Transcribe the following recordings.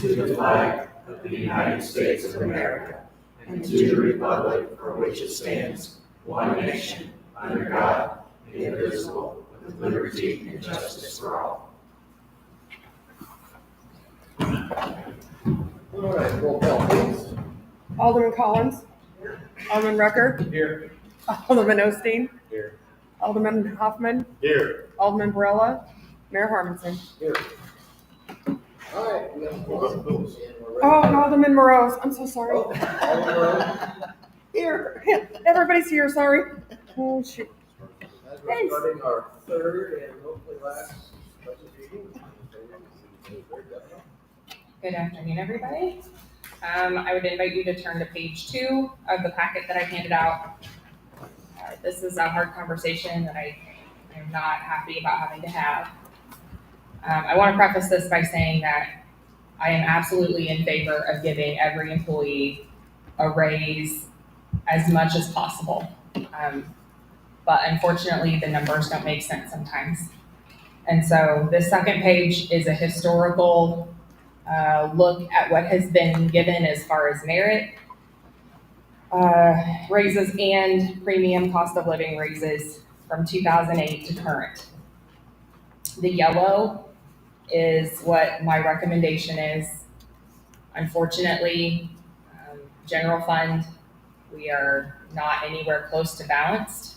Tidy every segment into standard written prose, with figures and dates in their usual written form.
to the flag of the United States of America, and to the republic for which it stands, one nation, under God, indivisible, with liberty and justice for all. All right, roll call, please. Alderman Collins. Alderman Rucker. Here. Alderman Osteen. Here. Alderman Hoffman. Here. Alderman Barella. Mayor Harmonson. Here. All right, we have a quorum, and we're ready. Oh, and Alderman Morose. I'm so sorry. Oh, all in a row. Here. Everybody's here. Sorry. Oh, shoot. As we're starting our third and hopefully last budget meeting. Good afternoon, everybody. I would invite you to turn to page 2 of the packet that I handed out. This is a hard conversation that I am not happy about having to have. I want to preface this by saying that I am absolutely in favor of giving every employee a raise as much as possible. But unfortunately, the numbers don't make sense sometimes. And so this second page is a historical look at what has been given as far as merit raises and premium cost of living raises from 2008 to current. The yellow is what my recommendation is. Unfortunately, general fund, we are not anywhere close to balanced.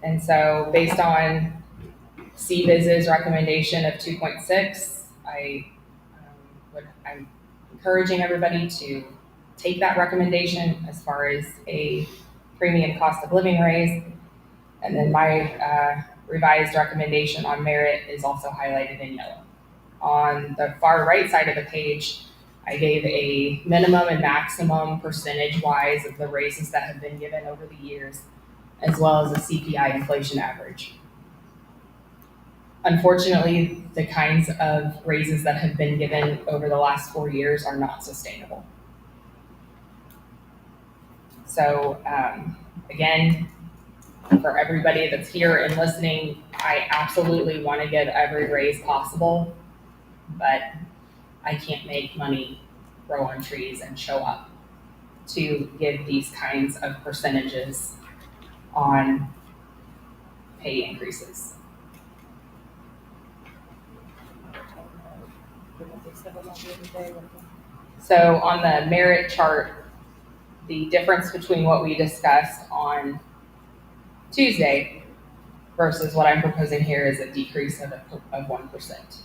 And so based on CBIZ's recommendation of 2.6, I'm encouraging everybody to take that recommendation as far as a premium cost of living raise. And then my revised recommendation on merit is also highlighted in yellow. On the far right side of the page, I gave a minimum and maximum percentage-wise of the raises that have been given over the years, as well as a CPI inflation average. Unfortunately, the kinds of raises that have been given over the last 4 years are not sustainable. So again, for everybody that's here and listening, I absolutely want to give every raise possible, but I can't make money grow on trees and show up to give these kinds of percentages on pay increases. So on the merit chart, the difference between what we discussed on Tuesday versus what I'm proposing here is a decrease of 1%.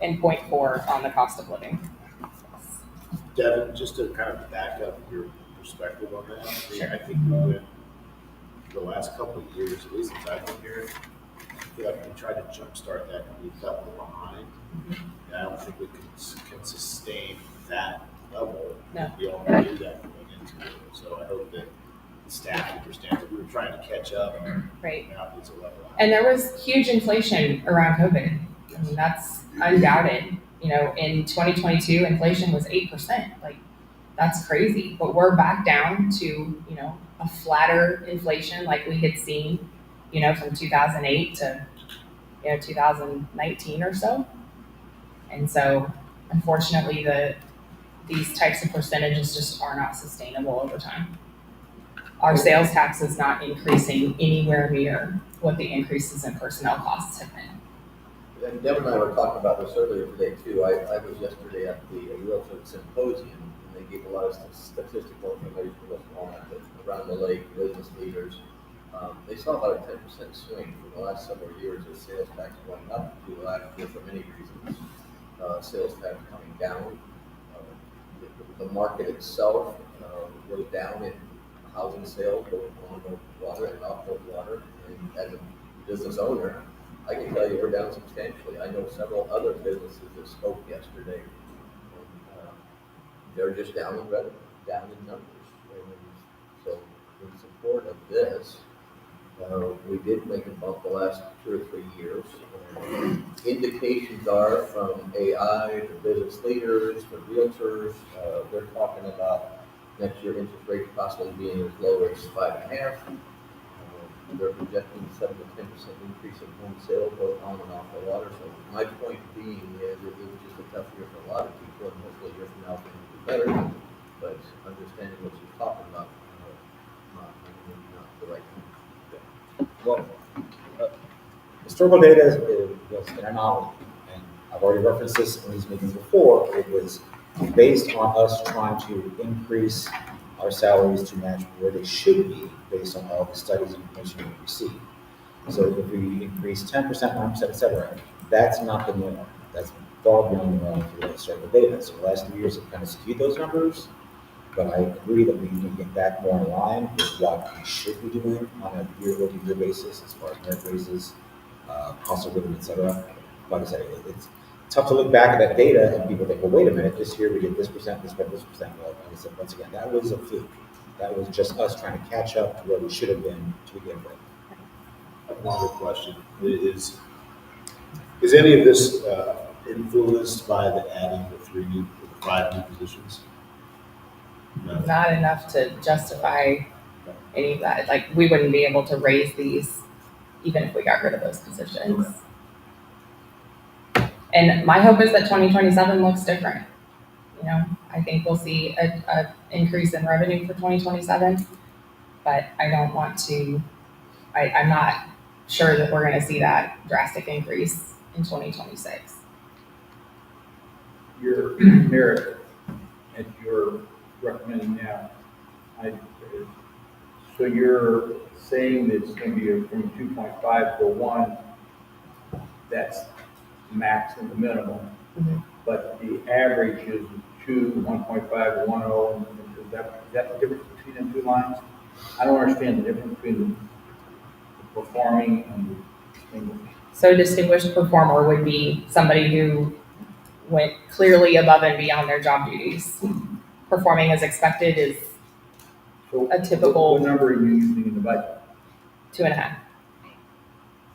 And 0.4 on the cost of living. Devin, just to kind of back up your perspective on that, I think we went the last couple of years, at least since I've been here, I feel like we tried to jumpstart that and we fell behind. And I don't think we can sustain that level. No. We all knew that going into it. So I hope that the staff understands that we were trying to catch up. Right. Now it's a level out. And there was huge inflation around COVID. I mean, that's undoubted. You know, in 2022, inflation was 8%. Like, that's crazy. But we're back down to, you know, a flatter inflation like we had seen, you know, from 2008 to, you know, 2019 or so. And so, unfortunately, these types of percentages just are not sustainable over time. Our sales tax is not increasing anywhere near what the increases in personnel costs have been. And Deb and I were talking about this earlier today too. I was yesterday at the Realtor Symposium, and they gave a lot of statistical information what's going on around the lake, business leaders. They saw about a 10% swing for the last several years of sales tax going up to last year for many reasons. Sales tax coming down. The market itself was down in housing sales, both on water and off water. And as a business owner, I can tell you we're down substantially. I know several other businesses that spoke yesterday. And, they're just down in revenue, down in numbers. And so in support of this, we did make a bump the last 2 or 3 years. Indications are from AI to business leaders to realtors. They're talking about next year interest rates possibly being as low as 5.5. they're projecting 7 to 10% increase in home sales both on and off the water. So my point being is it was just a tough year for a lot of people, and hopefully a year from now things will be better. But understanding what she's talking about, maybe not the right thing. Well, historical data was an anomaly, and I've already referenced this in these meetings before. It was based on us trying to increase our salaries to match where they should be based on all the studies and information we receive. So if we increase 10%, 9%, et cetera, that's not the norm. That's far beyond the norm for the historical data. So the last 3 years have kind of skewed those numbers, but I agree that we need to get back more in line with what we should be doing on a year-over-year basis as far as merit raises, cost of living, et cetera. Like I said, it's tough to look back at that data and people think, well, wait a minute, this year we did this percent, this percent. Well, like I said, once again, that was a fluke. That was just us trying to catch up to where we should have been to begin with. One other question is any of this influenced by the adding the 5 new positions? No. Not enough to justify any of that. Like, we wouldn't be able to raise these even if we got rid of those positions. And my hope is that 2027 looks different. You know, I think we'll see a increase in revenue for 2027, but I don't want to, I'm not sure that we're going to see that drastic increase in 2026. Your merit that you're recommending now, so you're saying that it's going to be from 2.5 to 1, that's max and the minimum, but the average is 2, 1.5, 1.0, and is that the difference between the two lines? I don't understand the difference between the performing and the distinguished. So distinguished performer would be somebody who went clearly above and beyond their job duties. Performing as expected is So a typical what number are you using in the budget? 2.5.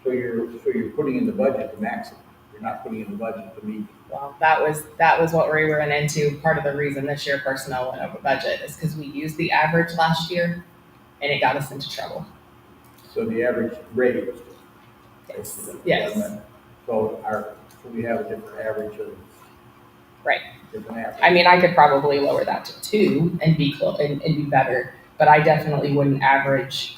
So you're putting in the budget the maximum. You're not putting in the budget the median. Well, that was what we ran into. Part of the reason this year personnel went over budget is because we used the average last year and it got us into trouble. So the average rate was Yes. So we have a different average of. Right. Different average. I mean, I could probably lower that to 2 and be and be better, but I definitely wouldn't average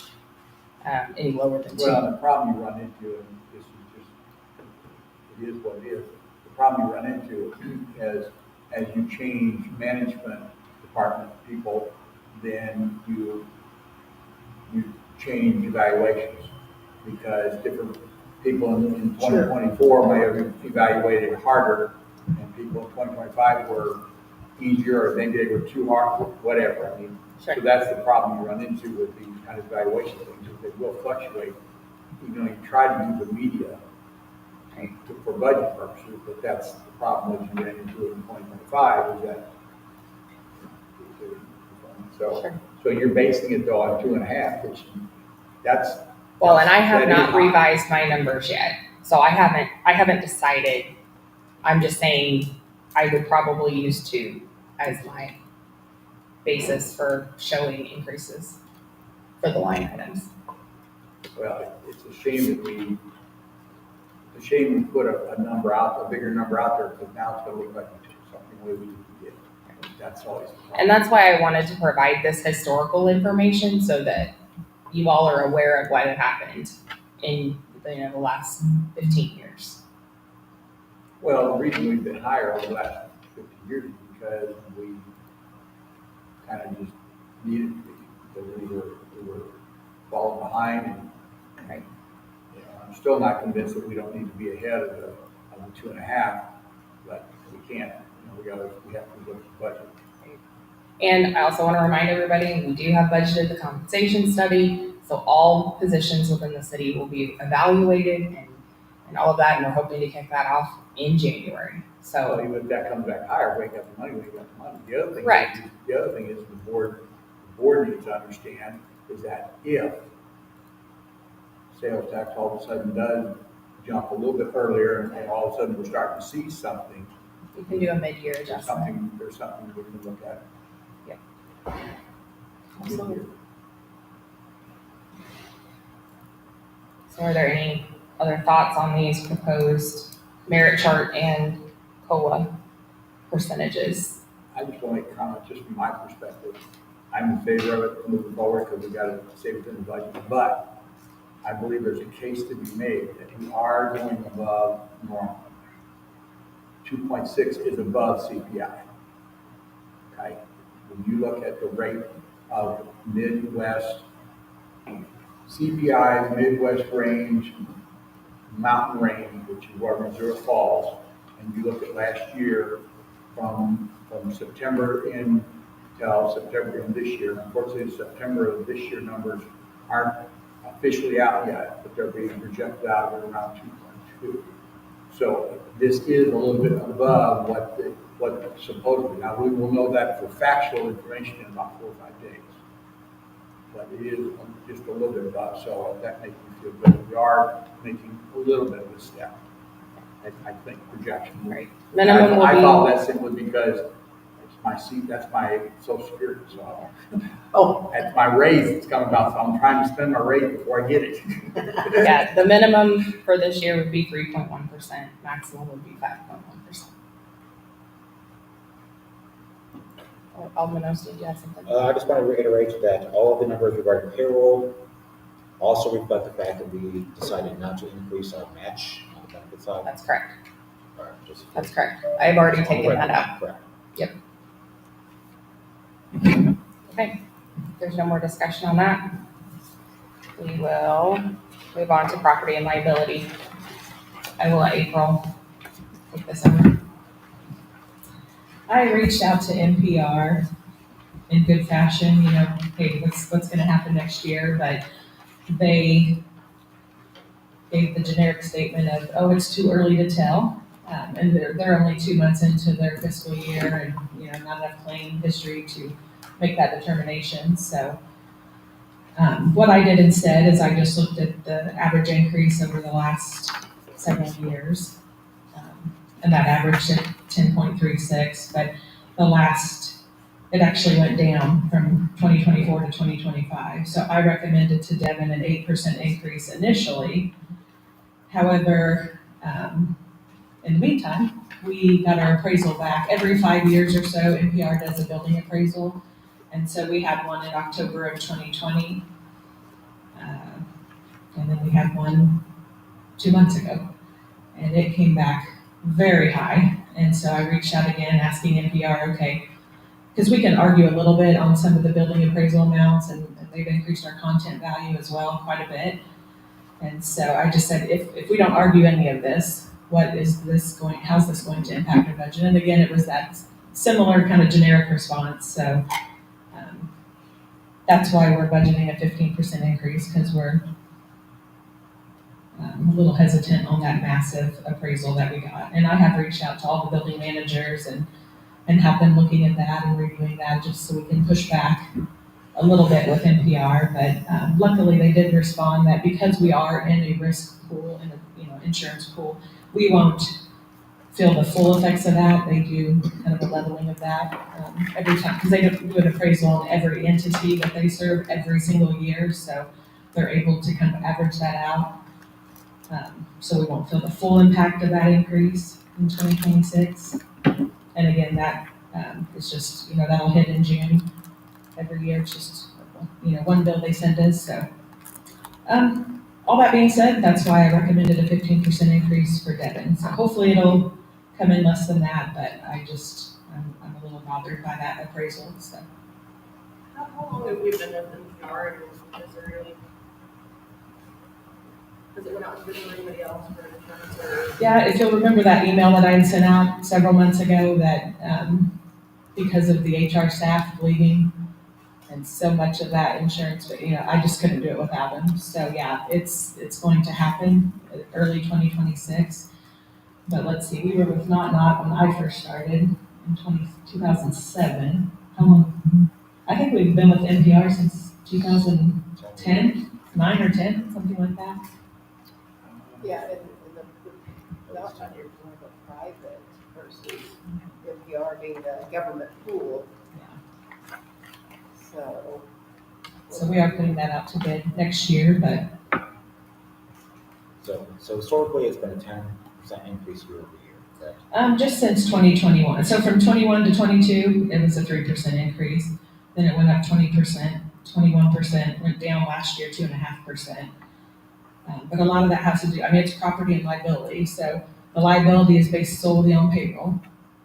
any lower than 2. Well, the problem you run into, and this is just, it is what it is. The problem you run into is as you change management department people, then you change evaluations because different people in 2024 might have evaluated harder, and people in 2025 were easier, or maybe they were too hard, whatever. I mean, Sure. so that's the problem you run into with these kind of evaluation things, is they will fluctuate. You know, you try to use the media for budget purposes, but that's the problem that you ran into in 2025 is that. Sure. So you're basing it though on 2.5, which that's. Well, and I have that not is high. revised my numbers yet, so I haven't decided. I'm just saying I would probably use 2 as my basis for showing increases for the line items. Well, it's a shame that we put a number out, a bigger number out there, because now it's gonna look like something we can get. That's always the problem. And that's why I wanted to provide this historical information so that you all are aware of what had happened in the last 15 years. Well, the reason we've been higher over the last 50 years is because we kind of just needed to be, because we were falling behind, and Right. you know, I'm still not convinced that we don't need to be ahead of the 2.5, but we can't. You know, we have to look at the budget. And I also want to remind everybody, we do have budgeted the compensation study, so all positions within the city will be evaluated and all of that, and we're hoping to kick that off in January. So So, even if that comes back higher, we got the money, we got the money. The other thing, Right. The other thing is the board needs to understand is that if sales tax all of a sudden does jump a little bit earlier, and all of a sudden we're starting to see something, we can do a mid-year adjustment. there's something we can look at. Absolutely. So are there any other thoughts on these proposed merit chart and COLA percentages? I just want to comment, just from my perspective, I'm in favor of it moving forward because we got to stay within the budget. But I believe there's a case to be made that we are going above normal. 2.6 is above CPI. Okay? When you look at the rate of Midwest, CPI, Midwest range, mountain range, which is where Missouri falls, and you look at last year from September in till September in this year. Unfortunately, September of this year numbers aren't officially out yet, but they're being projected out at around 2.2. So this is a little bit above what supposedly. Now, we will know that for factual information in about 4 or 5 days. But it is just a little bit above, so that makes me feel good. We are making a little bit of a step, I think, projection. Right. Minimum will I thought be, that simply because it's my seat, that's my social security, so. Oh. That's my raise that's coming about, so I'm trying to spend my raise before I get it. yeah, the minimum for this year would be 3.1%, maximum would be 5.1%. Alderman Ost, did you have something? I just want to reiterate that all of the numbers regarding payroll also reflect the fact that we decided not to increase our match on the benefit side. That's correct. All right, just- That's correct. I've already taken that out. Correct. Okay, if there's no more discussion on that, we will move on to property and liability. I will let April take this over. I reached out to NPR in good fashion, hey, what's gonna happen next year, but they gave the generic statement of, oh, it's too early to tell. And they're only 2 months into their fiscal year and, not enough claim history to make that determination, so. What I did instead is I just looked at the average increase over the last several years. And that averaged at 10.36, but it actually went down from 2024 to 2025. So I recommended to Devin an 8% increase initially. However, in the meantime, we got our appraisal back. Every 5 years or so, NPR does a building appraisal. And so we had one in October of 2020. And then we had one 2 months ago. And it came back very high. And so I reached out again asking NPR, okay, because we can argue a little bit on some of the building appraisal amounts and they've increased our content value as well quite a bit. And so I just said, if we don't argue any of this, how's this going to impact our budget? And again, it was that similar kind of generic response. So that's why we're budgeting a 15% increase, because we're a little hesitant on that massive appraisal that we got. And I have reached out to all the building managers and have been looking at that and reviewing that just so we can push back a little bit with NPR. But luckily they did respond that because we are in a risk pool, in a insurance pool, we won't feel the full effects of that. They do kind of a leveling of that every time, because they do an appraisal on every entity that they serve every single year. So they're able to kind of average that out. So we won't feel the full impact of that increase in 2026. And again, that is just, that'll hit in June every year. It's just, one bill they send us. So all that being said, that's why I recommended a 15% increase for Devin. So hopefully it'll come in less than that, but I'm a little bothered by that appraisal. So. How long have we been with NPR, and is there any, has it went out to anybody else for insurance or? Yeah, if you'll remember that email that I had sent out several months ago that because of the HR staff leaving and so much of that insurance, but I just couldn't do it without them. So yeah, it's going to happen early 2026. But let's see, we were with Not when I first started in 2007. How long? I think we've been with NPR since 2010, 9 or 10, something like that. Yeah, and the last time you're more of a private versus NPR being a government pool. Yeah. So. So we are putting that out to bid next year, but So historically, it's been a 10% increase year over year, correct? Just since 2021. So from 21 to 22, it was a 3% increase. Then it went up 20%, 21%, went down last year 2.5%. But a lot of that has to do, I mean, it's property and liability. So the liability is based solely on payroll.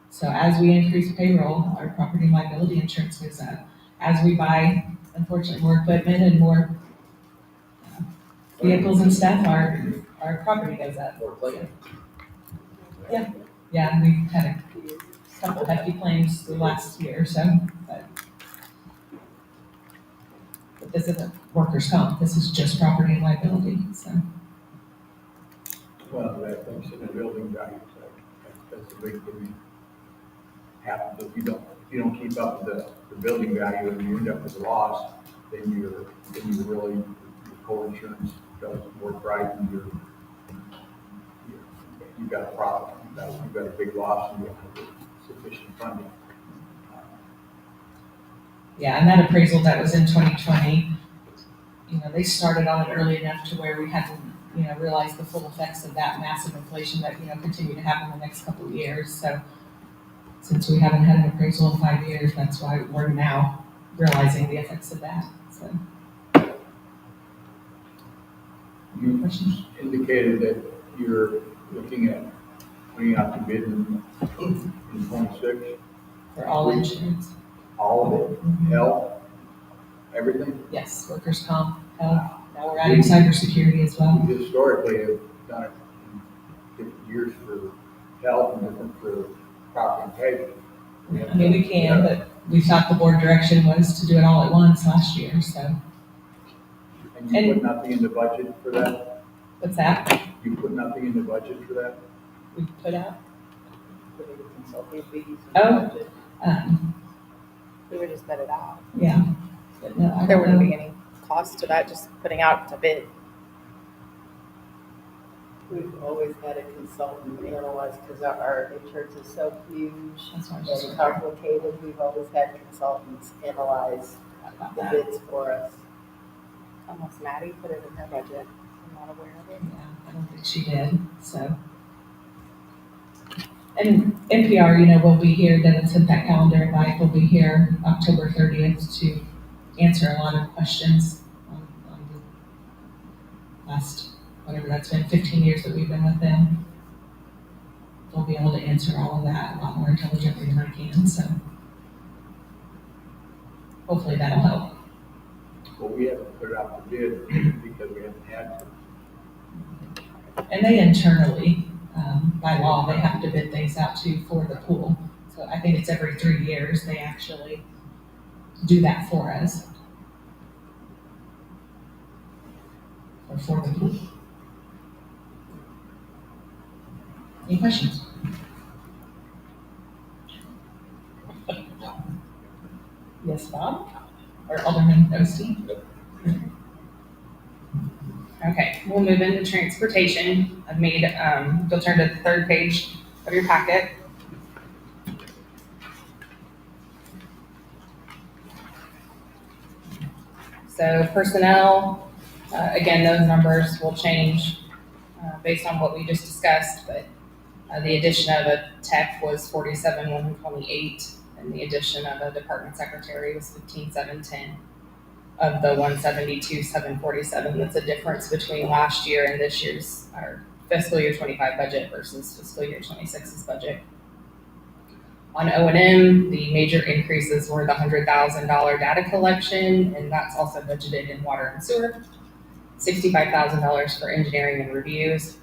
So as we increase payroll, our property and liability insurance goes up. As we buy, unfortunately, more equipment and more vehicles and stuff, our property goes up. Or claim. Yeah, we've had a couple hefty claims the last year or so, but this isn't workers' comp, this is just property and liability, so. Well, that thing's in the building value, so that's a big thing. Happens if you don't keep up with the building value and you end up with a loss, then you really, your co-insurance doesn't work right and you've got a problem. You've got a big loss and you don't have sufficient funding. Yeah, and that appraisal that was in 2020, they started on it early enough to where we hadn't, realized the full effects of that massive inflation that, continue to happen the next couple of years. So since we haven't had an appraisal in 5 years, that's why we're now realizing the effects of that, so. You Questions? indicated that you're looking at putting out the bid in 26, For all insurance, all of it, health, everything. yes, workers' comp, health, now we're adding cybersecurity as well. We historically have done it in different years for health and different for property and casualty. I mean, we can, but we thought the board direction was to do it all at once last year, so. And you put nothing in the budget for that? What's that? You put nothing in the budget for that? We put out? Putting the consulting fees in Oh. the budget. We would just let it out. Yeah. But no, I There don't wouldn't know. be any cost to that, just putting out to bid. We've always had a consultant analyze, because our insurance is so huge That's why I was just and wondering complicated, we've always had consultants analyze about the that. bids for us. Unless Maddie put it in her budget. I'm not aware of it. Yeah, I don't think she did, so. And NPR, will be here, Devin sent that calendar invite, will be here October 30th to answer a lot of questions on the last, whatever that's been, 15 years that we've been with them. They'll be able to answer all of that a lot more intelligently than I can, so. Hopefully that'll help. Well, we haven't put it out for bid because we haven't had to. And they internally, by law, they have to bid things out too for the pool. So I think it's every 3 years they actually do that for us. Or for the pool. Any questions? Yes, Bob? Or Alderman Osteen? Okay, we'll move into transportation. I've made, you'll turn to the third page of your packet. So personnel, again, those numbers will change based on what we just discussed, but the addition of a tech was 47,128, and the addition of a department secretary was 15,710. Of the 172,747, that's a difference between last year and this year's, our fiscal year 25 budget versus fiscal year 26's budget. On O&M, the major increases were the $100,000 data collection, and that's also budgeted in water and sewer. $65,000 for engineering and reviews.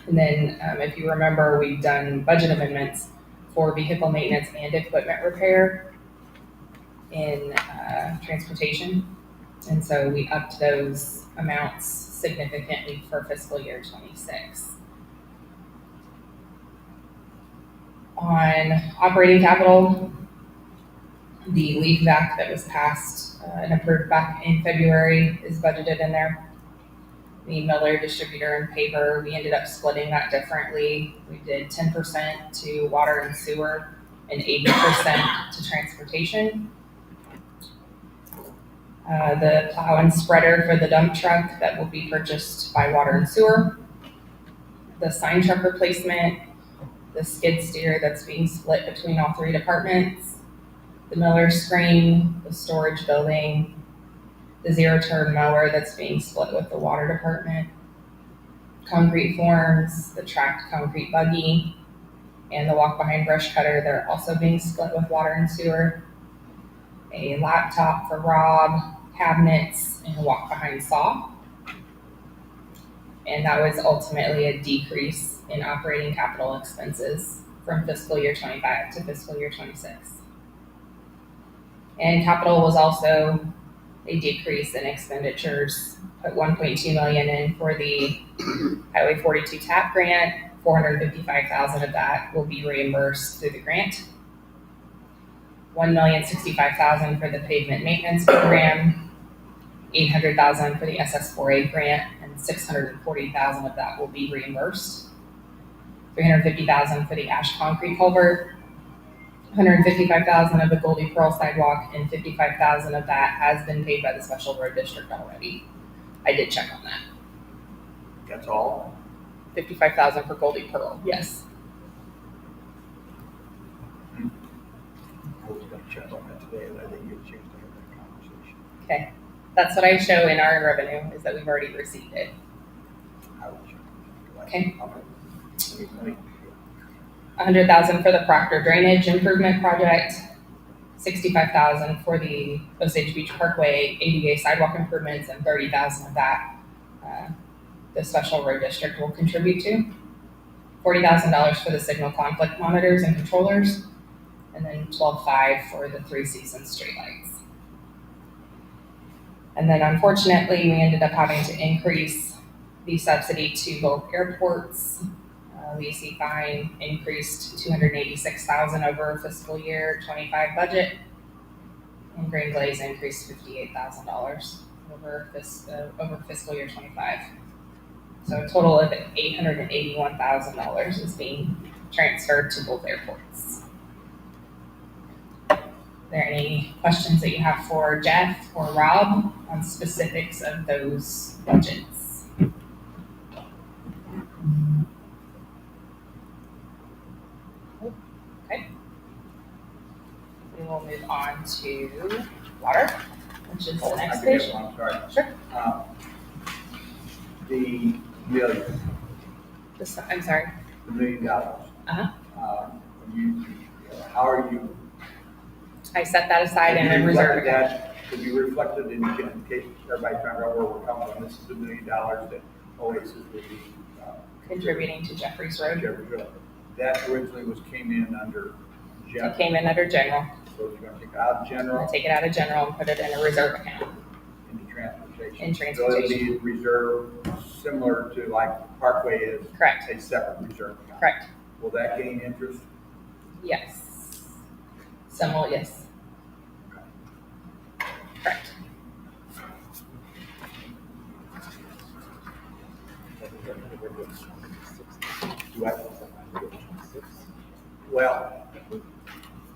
And then, if you remember, we've done budget amendments for vehicle maintenance and equipment repair in transportation. And so we upped those amounts significantly for fiscal year 26. On operating capital, the leave back that was passed and approved back in February is budgeted in there. The Miller distributor and paper, we ended up splitting that differently. We did 10% to water and sewer and 80% to transportation. The plow and spreader for the dump truck that will be purchased by water and sewer. The sign truck replacement, the skid steer that's being split between all three departments, the miller screen, the storage building, the zero turn mower that's being split with the water department, concrete forms, the tracked concrete buggy, and the walk behind brush cutter. They're also being split with water and sewer. A laptop for Rob, cabinets, and a walk behind saw. And that was ultimately a decrease in operating capital expenses from fiscal year 25 to fiscal year 26. And capital was also a decrease in expenditures, put 1.2 million in for the Highway 42 TAP grant. 455,000 of that will be reimbursed through the grant. 1,065,000 for the pavement maintenance program, 800,000 for the SS4A grant, and 640,000 of that will be reimbursed. 350,000 for the ash concrete culvert, 155,000 of the Goldie Pearl sidewalk, and 55,000 of that has been paid by the special road district already. I did check on that. That's all? 55,000 for Goldie Pearl, yes. I was gonna check on that today, and I didn't get a chance to have that conversation. Okay, that's what I show in our revenue, is that we've already received it. I will check. Okay. Let me- 100,000 for the Proctor Drainage Improvement Project, 65,000 for the Osage Beach Parkway ADA sidewalk improvements, and 30,000 of that the special road district will contribute to. $40,000 for the signal conflict monitors and controllers, and then 12.5 for the 3 season streetlights. And then unfortunately, we ended up having to increase the subsidy to both airports. Lacey Fine increased 286,000 over fiscal year 25 budget, and Green Blaze increased $58,000 over fiscal year 25. So a total of $881,000 is being transferred to both airports. Are there any questions that you have for Jeff or Rob on specifics of those budgets? Okay. We will move on to water, which is the I next can get page. one, I'm sorry. Sure. The million, I'm sorry. the $1 million. Uh-huh. You, how are you? I set that aside in have a you reserve reflected account. that? Have you reflected in case everybody's trying to figure out where we're coming from? This is the $1 million that Oasis will be, Contributing to Jeffrey's Road. Jeffrey Road. That originally came in under It Jeff, came in under general. so you're gonna take it out of I'm general gonna take it out of general and put it in a reserve account. into transportation. In So transportation. it'll be reserve similar to like Parkway is Correct, a separate reserve account. correct. Will that gain interest? Yes. Similar, yes. Correct. Do I? Well,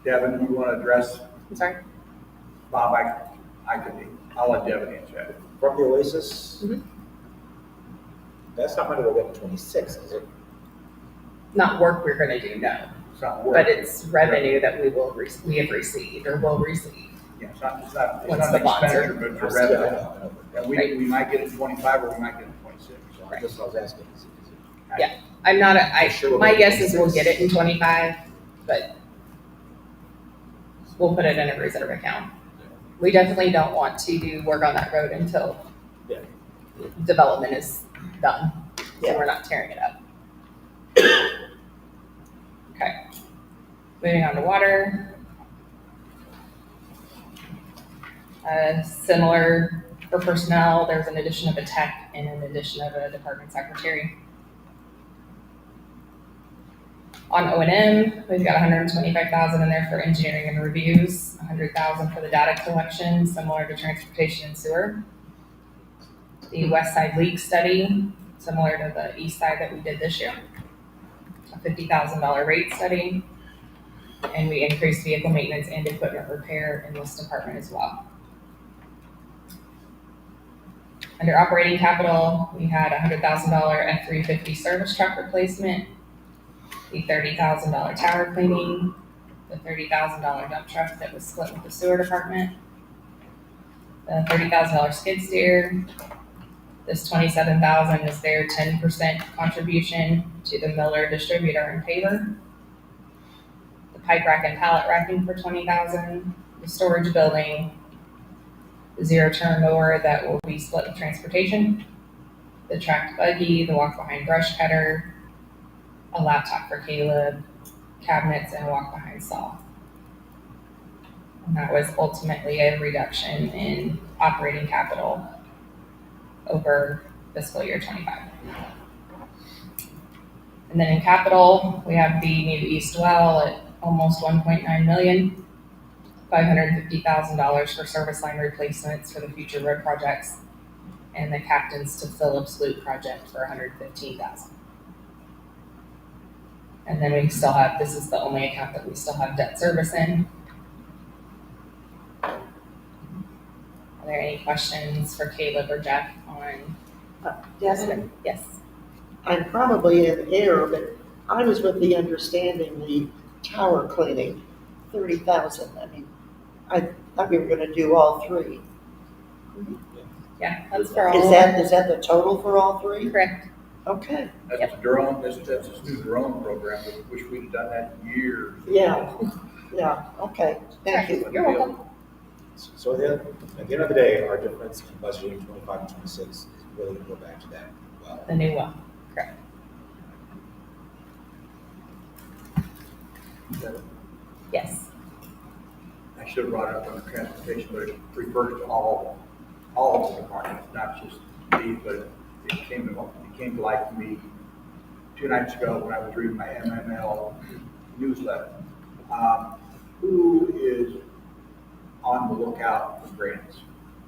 Devin, you want to address I'm sorry. Bob? I'll let Devin answer that. From the Oasis? Mhm. That's not money we'll get in 26, is it? Not work we're gonna do, no, It's not work. but it's revenue that we have received or will receive. Yeah, it's not Once an the bonds are- expenditure, but it's Yeah, a I revenue. know, I know. And we might get it in 25 or we might get it in 26. So I just was asking. is it- Yeah. I'm not, Sure we'll my get guess is we'll 26. get it in 25, but we'll put it in a reserve account. We definitely don't want to do work on that road until Yeah. development is done, so we're not tearing it up. Okay, moving on to water. Similar for personnel, there's an addition of a tech and an addition of a department secretary. On O&M, we've got 125,000 in there for engineering and reviews, 100,000 for the data collection, similar to transportation and sewer. The west side leak study, similar to the east side that we did this year. A $50,000 rate study. And we increased vehicle maintenance and equipment repair in this department as well. Under operating capital, we had $100,000 F-350 service truck replacement, the $30,000 tower cleaning, the $30,000 dump truck that was split with the sewer department, the $30,000 skid steer. This $27,000 is their 10% contribution to the Miller distributor and paver. The pipe rack and pallet racking for $20,000, the storage building, the zero-turn mower that will be split with transportation, the tracked buggy, the walk-behind brush cutter, a laptop for Caleb, cabinets, and a walk-behind saw. And that was ultimately a reduction in operating capital over fiscal year 25. And then in capital, we have the new east well at almost 1.9 million, $550,000 for service line replacements for the future road projects, and the Captains to Phillips Loop project for $115,000. And then we still have, this is the only account that we still have debt service in. Are there any questions for Caleb or Jeff on? Desmond, Yes. I'm probably in error, but I was with the understanding the tower cleaning, 30,000. I mean, I thought we were gonna do all three. Yeah, that's for all. Is that the total for all three? Correct. Okay, That's a drone, that's this new drone program, we wish we'd done that years. yeah, okay, thank you. You're welcome. So at the end of the day, our difference in budgeting 25 and 26 is really going to go back to that well. The new well. Correct. Yes. I should have brought it up under transportation, but it refers to all of the departments, not just me, but it came to light to me 2 nights ago when I was reading my MML newsletter. Who is on the lookout for grants?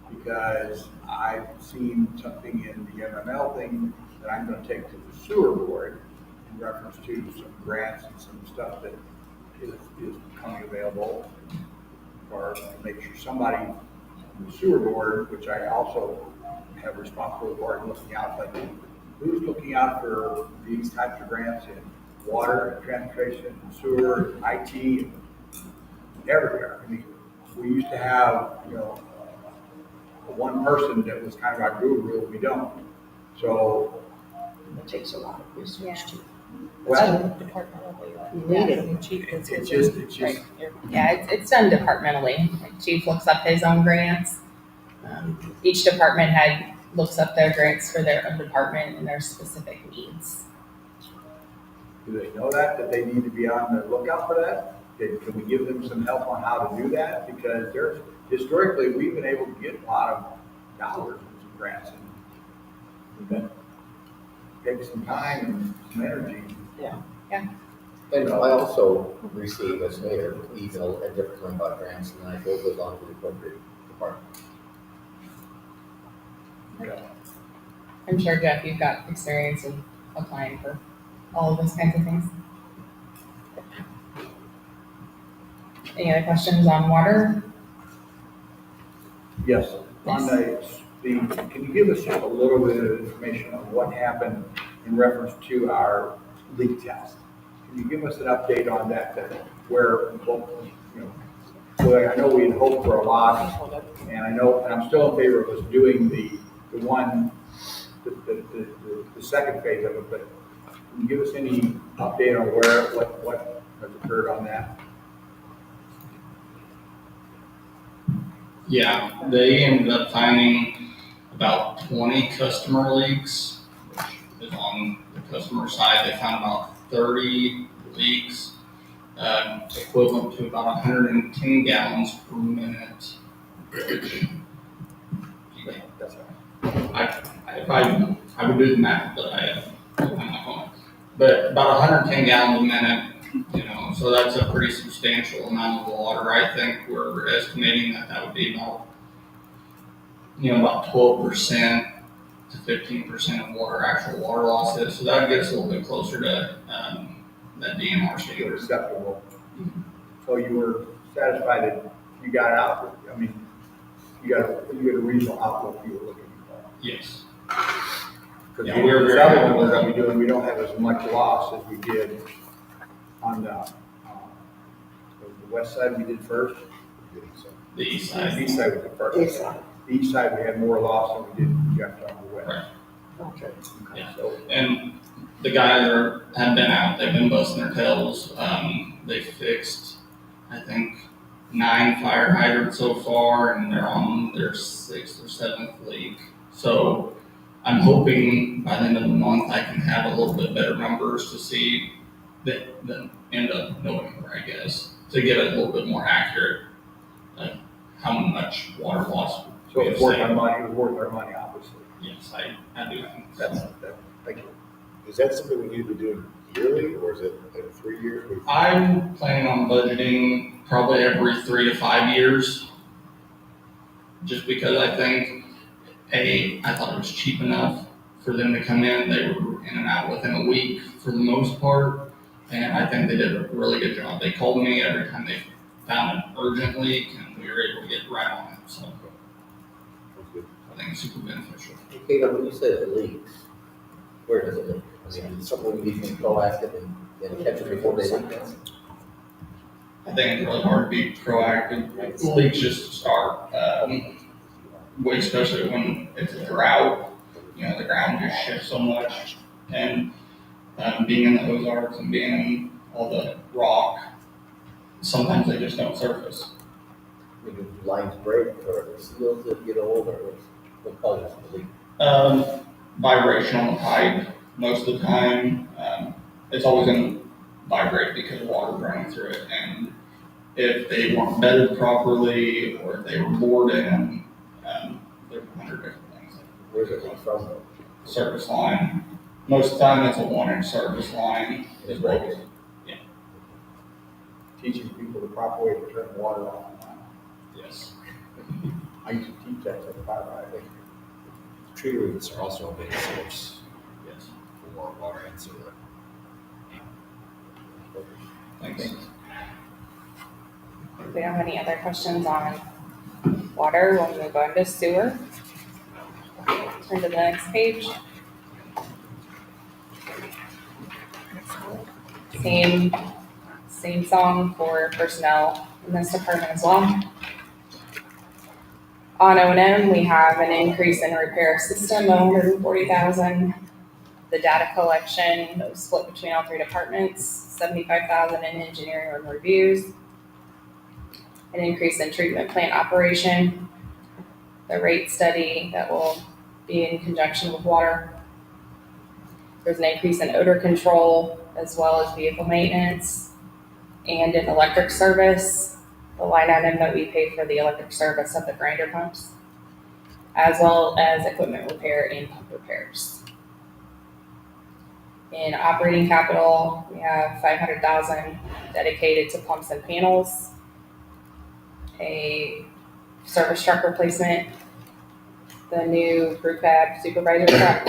Because I've seen something in the MML thing that I'm gonna take to the sewer board in reference to some grants and some stuff that is becoming available, or to make sure somebody on the sewer board, which I also have responsibility for, looking out, like, who's looking out for these types of grants in water, transportation, sewer, IT, everywhere. I mean, we used to have, one person that was kind of our guru, we don't. So, It takes a lot of research to, well, you need it. it's just, Yeah, it's done departmentally. Like Chief looks up his own grants. Each department looks up their grants for their own department and their specific needs. do they know that they need to be on the lookout for that? Can we give them some help on how to do that? Because historically, we've been able to get a lot of dollars in some grants. And take some time and some energy. And I also receive as mayor email at different time about grants, and I forward those on to the appropriate department. I'm sure, Jeff, you've got experience in applying for all of those kinds of things. Any other questions on water? Yes, on can you give us just a little bit of information on what happened in reference to our leak test? Can you give us an update on that, so I know we had hoped for a lot, and I'm still in favor of us doing the second phase of it, but can you give us any update on what has occurred on that? Yeah, they ended up finding about 20 customer leaks, which is on the customer side. They found about 30 leaks, equivalent to about 110 gallons per minute. I would do the math, but I'm not going. But about 110 gallons a minute, so that's a pretty substantial amount of water. I think we're estimating that would be about 12% to 15% of actual water losses. So that would get us a little bit closer to that DNR standard. Acceptable. So you were satisfied that you got out, you got a reasonable outlook you were looking for. Yes. Because Yeah, we're very the other happy one with we're that. gonna be doing, we don't have as much loss as we did on the west side we did first. The east The side. east side was the first. East side. The east side, we had more loss than we did Jeff on the west. Right. Okay. Yeah. So, And the guys have been out, they've been busting their tails. They fixed, I think, 9 fire hydrants so far, and they're on their 6th or 7th leak. So I'm hoping by the end of the month I can have a little bit better numbers to see the end of November, I guess, to get a little bit more accurate, how much water loss. so we it's have worth saved. our money, it was worth our money, obviously. Yes, I do think That's, so. thank you. Is that something we need to be doing yearly, or is it like 3 years? What do you think? I'm planning on budgeting probably every 3 to 5 years. Just because I think, I thought it was cheap enough for them to come in. They were in and out within a week for the most part. And I think they did a really good job. They called me every time they found an urgent leak, and we were able to get right on it. So Sounds good. I think it's super beneficial. Okay, when you say it leaks, where does it leak? I mean, is it something we need to be proactive and catch it before they leak? I think it's really hard to be proactive. Leaks just start, especially when it's a drought. You know, the ground just shifts so much. And being in the Ozarks and being in all the rock, sometimes they just don't surface. I mean, do lines break or seals that get old or what causes the leak? Vibration on the pipe most of the time. It's always going to vibrate because water's running through it. And if they weren't bedded properly or if they were bored in, there's 100 different things. Where's it leak from though? Surface line. Most of the time, it's a 1-inch surface line. It breaks. Teaching people the proper way to turn water off. Yes. I used to teach that to the fire hydrant. Tree roots are also a big source Yes. for water and sewer. Thanks. If we don't have any other questions on water, we'll move on to sewer. Turn to the next page. Same song for personnel in this department as well. On O&M, we have an increase in repair system of 140,000. The data collection that was split between all 3 departments, 75,000 in engineering and reviews. An increase in treatment plant operation. The rate study that will be in conjunction with water. There's an increase in odor control as well as vehicle maintenance and in electric service, the line item that we pay for the electric service of the grinder pumps, as well as equipment repair and pump repairs. In operating capital, we have 500,000 dedicated to pumps and panels, a service truck replacement, the new crew cab supervisor truck,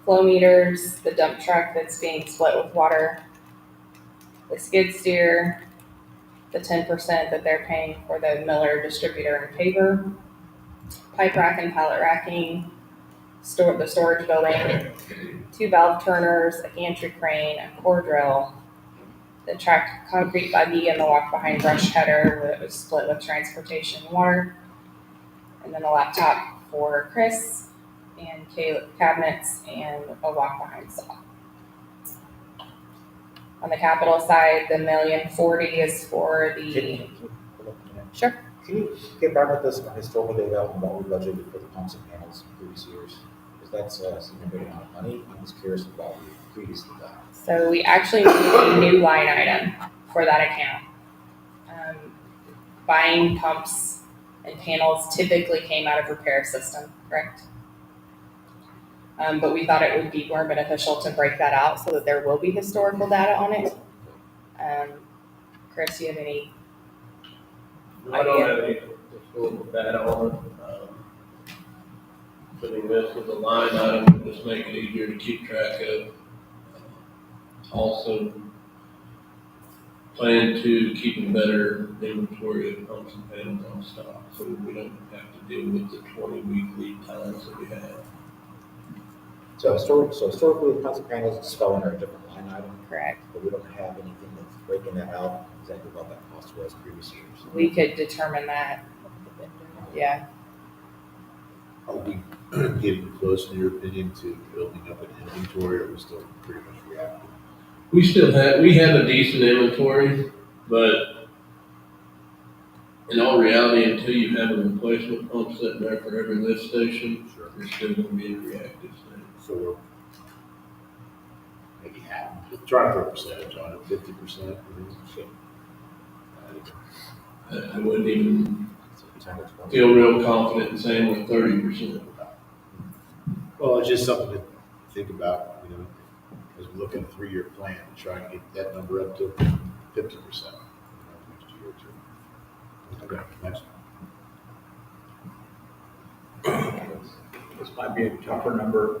flow meters, the dump truck that's being split with water, the skid steer, the 10% that they're paying for the Miller distributor and paver, pipe rack and pallet racking, the storage building, 2 valve turners, a gantry crane, a core drill, the tracked concrete buggy and the walk behind brush cutter that was split with transportation and water, and then a laptop for Chris, and cabinets and a walk behind saw. On the capital side, the $1,040,000 is for the, sure. Can you get back with us on historical data on what we budgeted for the pumps and panels in previous years? Because that's a significant amount of money. I'm just curious about what we previously done. So we actually need a new line item for that account. Buying pumps and panels typically came out of repair system, correct? But we thought it would be more beneficial to break that out so that there will be historical data on it. Chris, you have any? I don't have any historical data on it. Putting this as a line item would just make it easier to keep track of. Also, plan to keep a better inventory of pumps and panels on stock, so we don't have to deal with the 20-week lead times that we have. So historically, pumps and panels just fell under a different line item, Correct. but we don't have anything that's breaking that out exactly what that cost was previous years. We could determine that. Yeah. Are we getting close, in your opinion, to building up an inventory, or are we still pretty much reactive? We have a decent inventory, but in all reality, until you have a replacement pump sitting there for every lift station, you're still gonna be in reactive state. So we're maybe half, trying to throw a percentage on it, 50%. I wouldn't even So 10 or 20. feel real confident in saying we're 30%. Well, it's just something to think about, as we look at a 3-year plan, to try and get that number up to 50%. Next year or two. Okay, next. This might be a tougher number.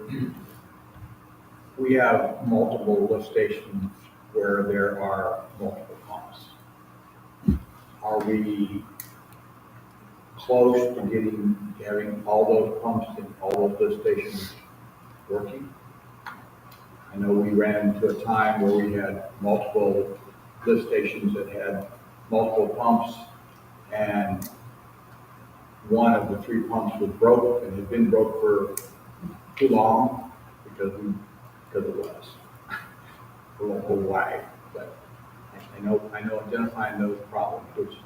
We have multiple lift stations where there are multiple pumps. Are we close to having all those pumps in all those lift stations working? I know we ran into a time where we had multiple lift stations that had multiple pumps, and one of the 3 pumps was broke and had been broke for too long because it was. We won't go why, but I know identifying those problems, which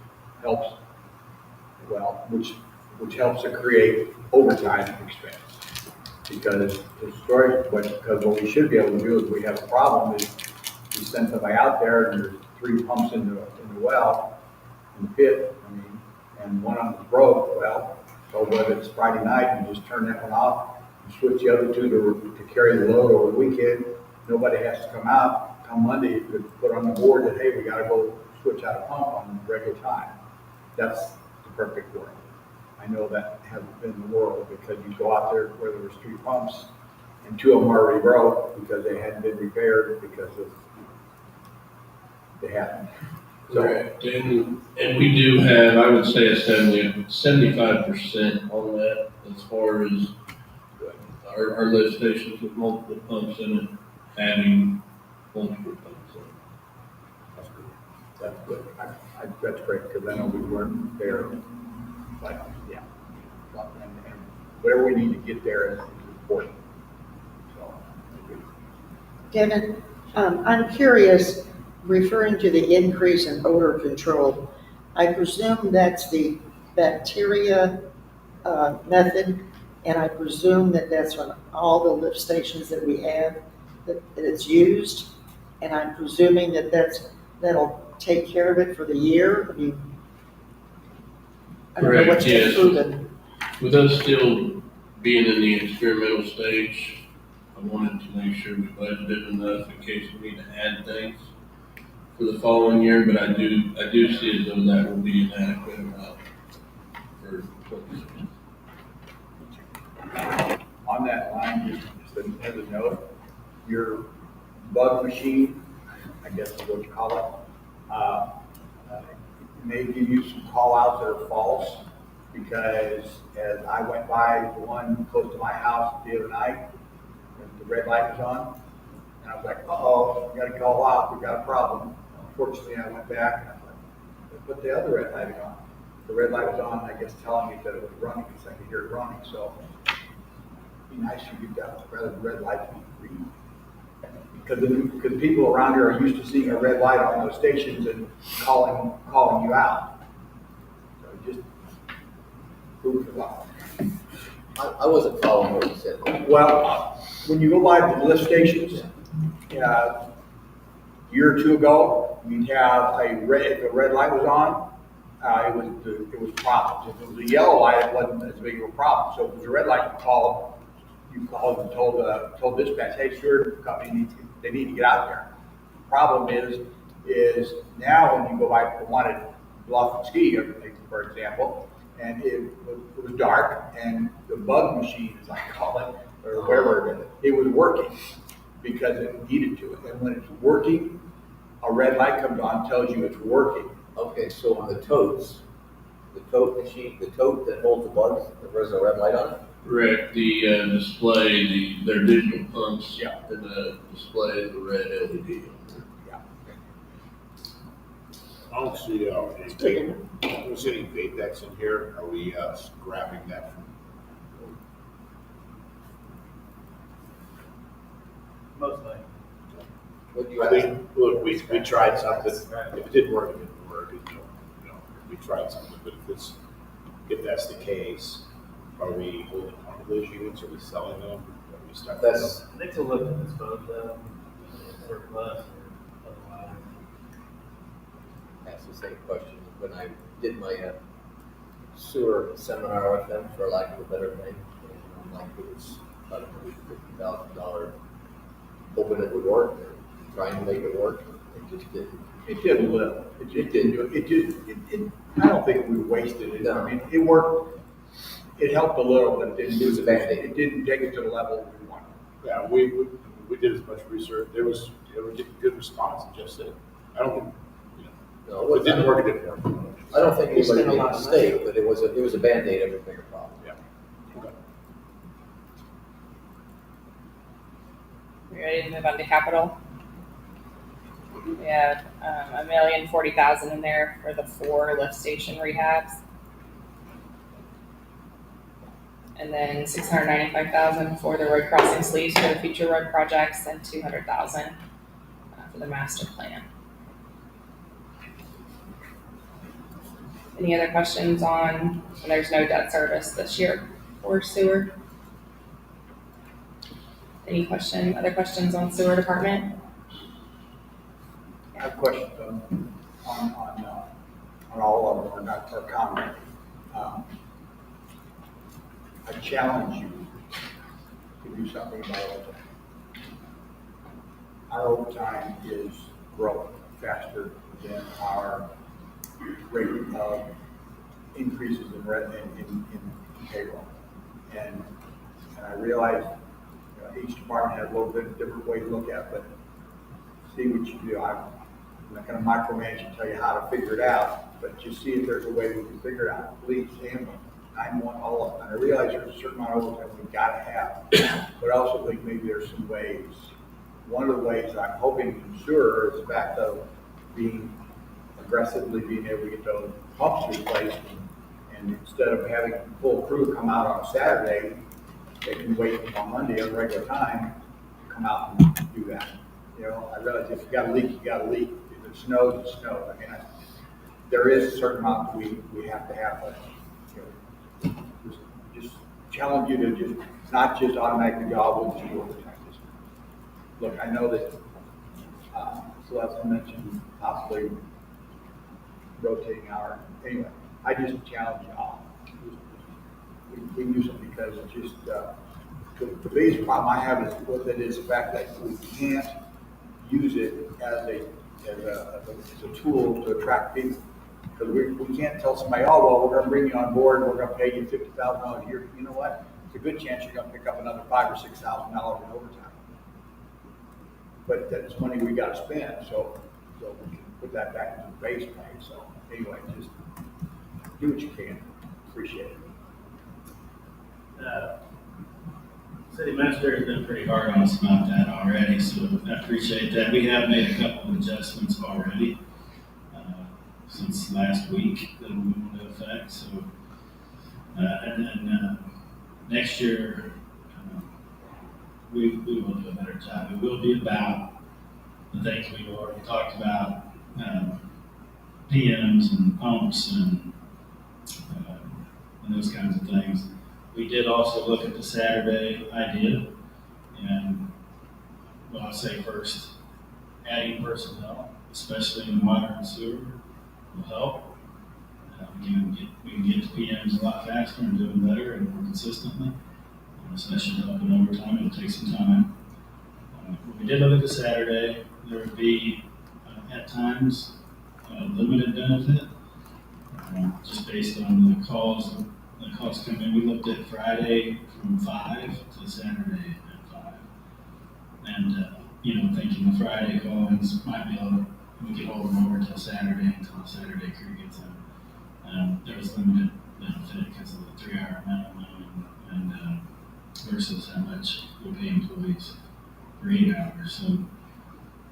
helps to create overtime expense. Because what we should be able to do if we have a problem is we send somebody out there and there's 3 pumps in the well, in the pit, and one of them's broke, well, so whether it's Friday night, you just turn that one off and switch the other 2 to carry the load over the weekend. Nobody has to come out. Come Monday, you could put on the board that, hey, we gotta go switch out a pump on regular time. That's the perfect world. I know that hasn't been the world, because you go out there where there was 3 pumps and 2 of them already broke because they hadn't been repaired they hadn't. So, Correct. And we do have, I would say, a 75% on that as far as our lift stations with multiple pumps in it, having multiple pumps in it. that's good. That's great, because I know we weren't there, but yeah. And whatever we need to get there is important. So, Devin, I'm curious, referring to the increase in odor control, I presume that's the bacteria method, and I presume that that's on all the lift stations that we have, that it's used, and I'm presuming that that'll take care of it for the year. I mean, I don't know Correct, what's been yes. proven. With us still being in the experimental stage, I wanted to make sure we budgeted enough in case we need to add things for the following year, but I do see as though that will be an adequate amount for 2016. on that line, just as a note, your bug machine, I guess is what you call it, may give you some call outs that are false, because as I went by the one close to my house the other night, the red light was on, and I was like, uh-oh, we gotta call out, we got a problem. Unfortunately, I went back and I was like, put the other red light on. The red light was on, I guess, telling me that it was running, because I could hear it running, so it'd be nice if you got rather the red light to be green. Because people around here are used to seeing a red light on those stations and calling you out. So just food for thought. I wasn't following what you said. Well, when you go by the lift stations, a year or two ago, you'd have if a red light was on, it was problems. If it was a yellow light, it wasn't as big of a problem. So if it was a red light, you called and told dispatch, hey, sewer company they need to get out there. The problem is now when you go by Wanted Bluff and Ski, for example, and it was dark, and the bug machine, as I call it, or whatever it was working because it needed to. And when it's working, a red light comes on, tells you it's working. Okay, so on the totes, the tote machine, the tote that holds the bugs, there's a red light on it? Correct, the display, their digital pumps. Yeah. And the display is the red LED. I don't see, any vape, I don't see any vape decks in here. Are we, scrapping that from? Mostly. What do you I think, look, we tried something, if it didn't work, it didn't work, we tried something, but if that's the case, are we holding on to those units, are we selling them, are we stuck with them? That's, I think we'll look at dispose of them, surplus, or otherwise. that's the same question. When I did my sewer seminar with them, for lack of a better name, and I'm like, it was about $150,000, hoping it would work, or trying to make it work, it just didn't. It did a little, it just didn't do it, I don't think we wasted it, No. I mean, it worked, it helped a little, but it didn't It do was a Band-Aid. it didn't take it to the level we wanted. Yeah, we did as much research, they were getting good response, and just said, I don't think, No, if it didn't work, it didn't work. I don't think We anybody spent a made a lot of mistake, but it was a Band-Aid of a bigger problem. Okay. We ready to move on to capital? We have $1,040,000 in there for the 4 lift station rehabs. And then $695,000 for the road crossing sleeves for the future road projects, and $200,000 for the master plan. Any other questions on, and there's no debt service this year for sewer? Other questions on sewer department? I have questions on all of them, or not, or comment. I challenge you to do something about overtime. Our overtime is growing faster than our rate of increases in payroll. And I realize each department has a little bit different way to look at it, but see what you do. I'm not gonna micromanage and tell you how to figure it out, but just see if there's a way we can figure it out. Please, handle 911, all of them. And I realize there's a certain amount of overtime we've gotta have, but I also think maybe there's some ways. One of the ways I'm hoping to ensure is the fact of aggressively being able to get those pumps replaced, and instead of having full crew come out on a Saturday, they can wait until Monday on regular time to come out and do that. I realize if you got a leak, you got a leak. If it snows, it snows. I mean, there is a certain amount we have to have, but, just challenge you to just, not just automatically go with the overtime. Look, I know that, Celeste mentioned possibly rotating hour. Anyway, I just challenge y'all. We can do something, because it's just, the biggest problem I have with it is the fact that we can't use it as a tool to attract people. Because we can't tell somebody, oh, well, we're gonna bring you on board, we're gonna pay you $50,000 a year. You know what? It's a good chance you're gonna pick up another $5,000 or $6,000 in overtime. But that's money we gotta spend, so we can put that back into the base pay. So anyway, just do what you can. Appreciate it. City administrator has been pretty hard on us about that already, so I appreciate that. We have made a couple of adjustments already since last week that will go into effect. So, and then next year we will do a better job. It will be about the things we've already talked about, PMs and pumps and those kinds of things. We did also look at the Saturday idea, and well, I'll say first, adding personnel, especially in water and sewer, will help. We can get to PMs a lot faster and do them better and more consistently. So that should help in overtime. It'll take some time. We did look at the Saturday. There would be, at times, limited benefit, just based on the calls come in. We looked at Friday from 5 to Saturday at 5. And, thinking the Friday call-ins might be a little we could hold them over until Saturday, until Saturday crew gets in. There was limited benefit because of the 3-hour minimum and versus how much we pay employees for 8 hours. So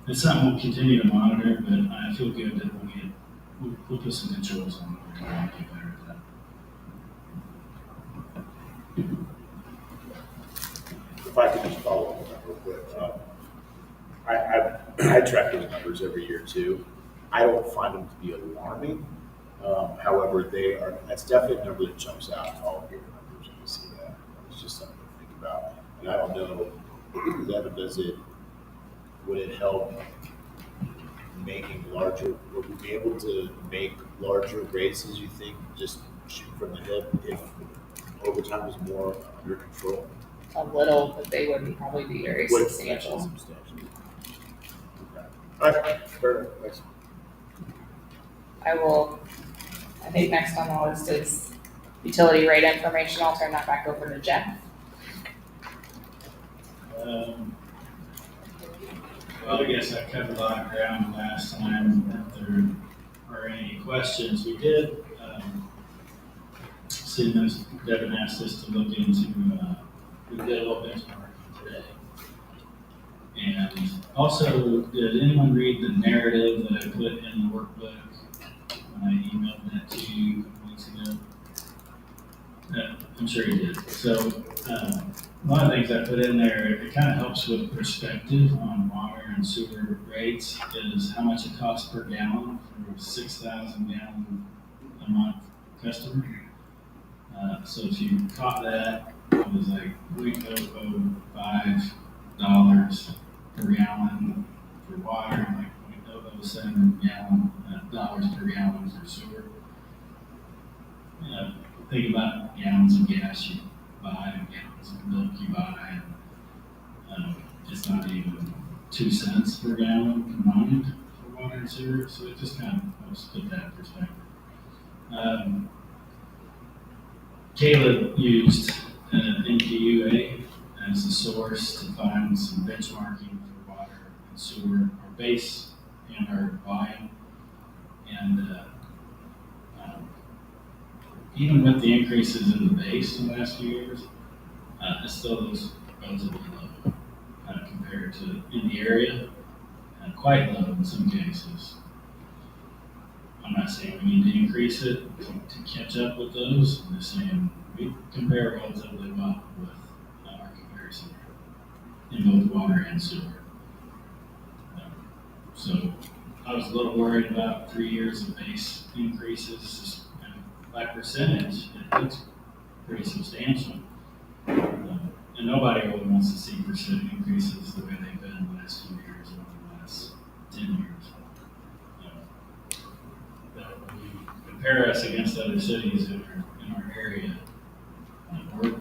it's something we'll continue to monitor, but I feel good that we'll put some controls on it and we'll get better at that. If I could just follow up on that real quick. I track those numbers every year too. I don't find them to be alarming. However, that's definitely a number that jumps out in all of your numbers when you see that. It's just something to think about. And I don't know, Devin, would it help making larger, would we be able to make larger raises, you think, just shoot from the hip if overtime is more under control? A little, but they wouldn't probably be very Would it substantial. substantial? Okay. All right, fair enough. Thanks. I think next on the list is utility rate information. I'll turn that back over to Jeff. Well, I guess I covered a lot of ground last time. If there are any questions, we did, seeing as Devin asked us to look into, we did a little benchmarking today. And also, did anyone read the narrative that I put in the workbook when I emailed that to you a couple weeks ago? I'm sure you did. So, one of the things I put in there, it kind of helps with perspective on water and sewer rates, is how much it costs per gallon for a 6,000 gallon a month customer. So if you caught that, it was like $0.005 per gallon for water, and like 0.007 dollars per gallon for sewer. Think about gallons of gas you buy and gallons of milk you buy, and it's not even 2 cents per gallon combined for water and sewer, so it just kind of helps put that in perspective. Caleb used NPUA as a source to find some benchmarking for water and sewer, our base and our volume, and even with the increases in the base in the last few years, it still looks relatively low compared to in the area, and quite low in some cases. I'm not saying we need to increase it to catch up with those. I'm just saying we compare relatively well with our comparison in both water and sewer. So I was a little worried about 3 years of base increases. Just kind of by percentage, it looks pretty substantial. And nobody really wants to see percent increases the way they've been the last few years or the last 10 years. But when you compare us against other cities in our area, we're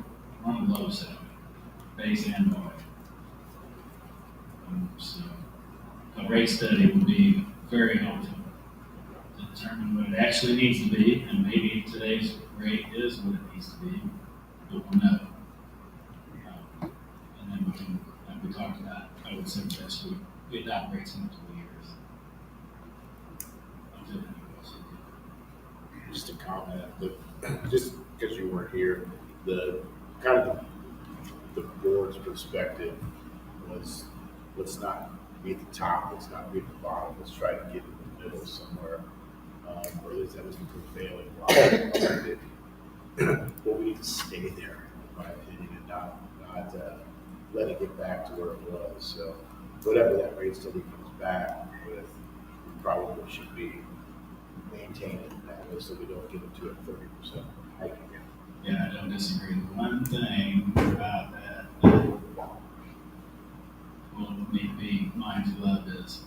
on the low side, base and volume. So a rate study would be very helpful to determine what it actually needs to be, and maybe today's rate is what it needs to be, but we'll know. And then we can, like we talked about, I would suggest we adopt rates in 2 years. I'll do that. Just a comment, just because you weren't here, the kind of the board's perspective was, let's not be at the top, let's not be at the bottom, let's try to get in the middle somewhere, or at least that was the prevailing line. But we need to stay there, in my opinion, and not let it get back to where it was. So whatever that rate study comes back with, we probably should be maintaining that, so we don't get into a 30% hike again. Yeah, I don't disagree. The one thing about that we'll need to be mindful of is,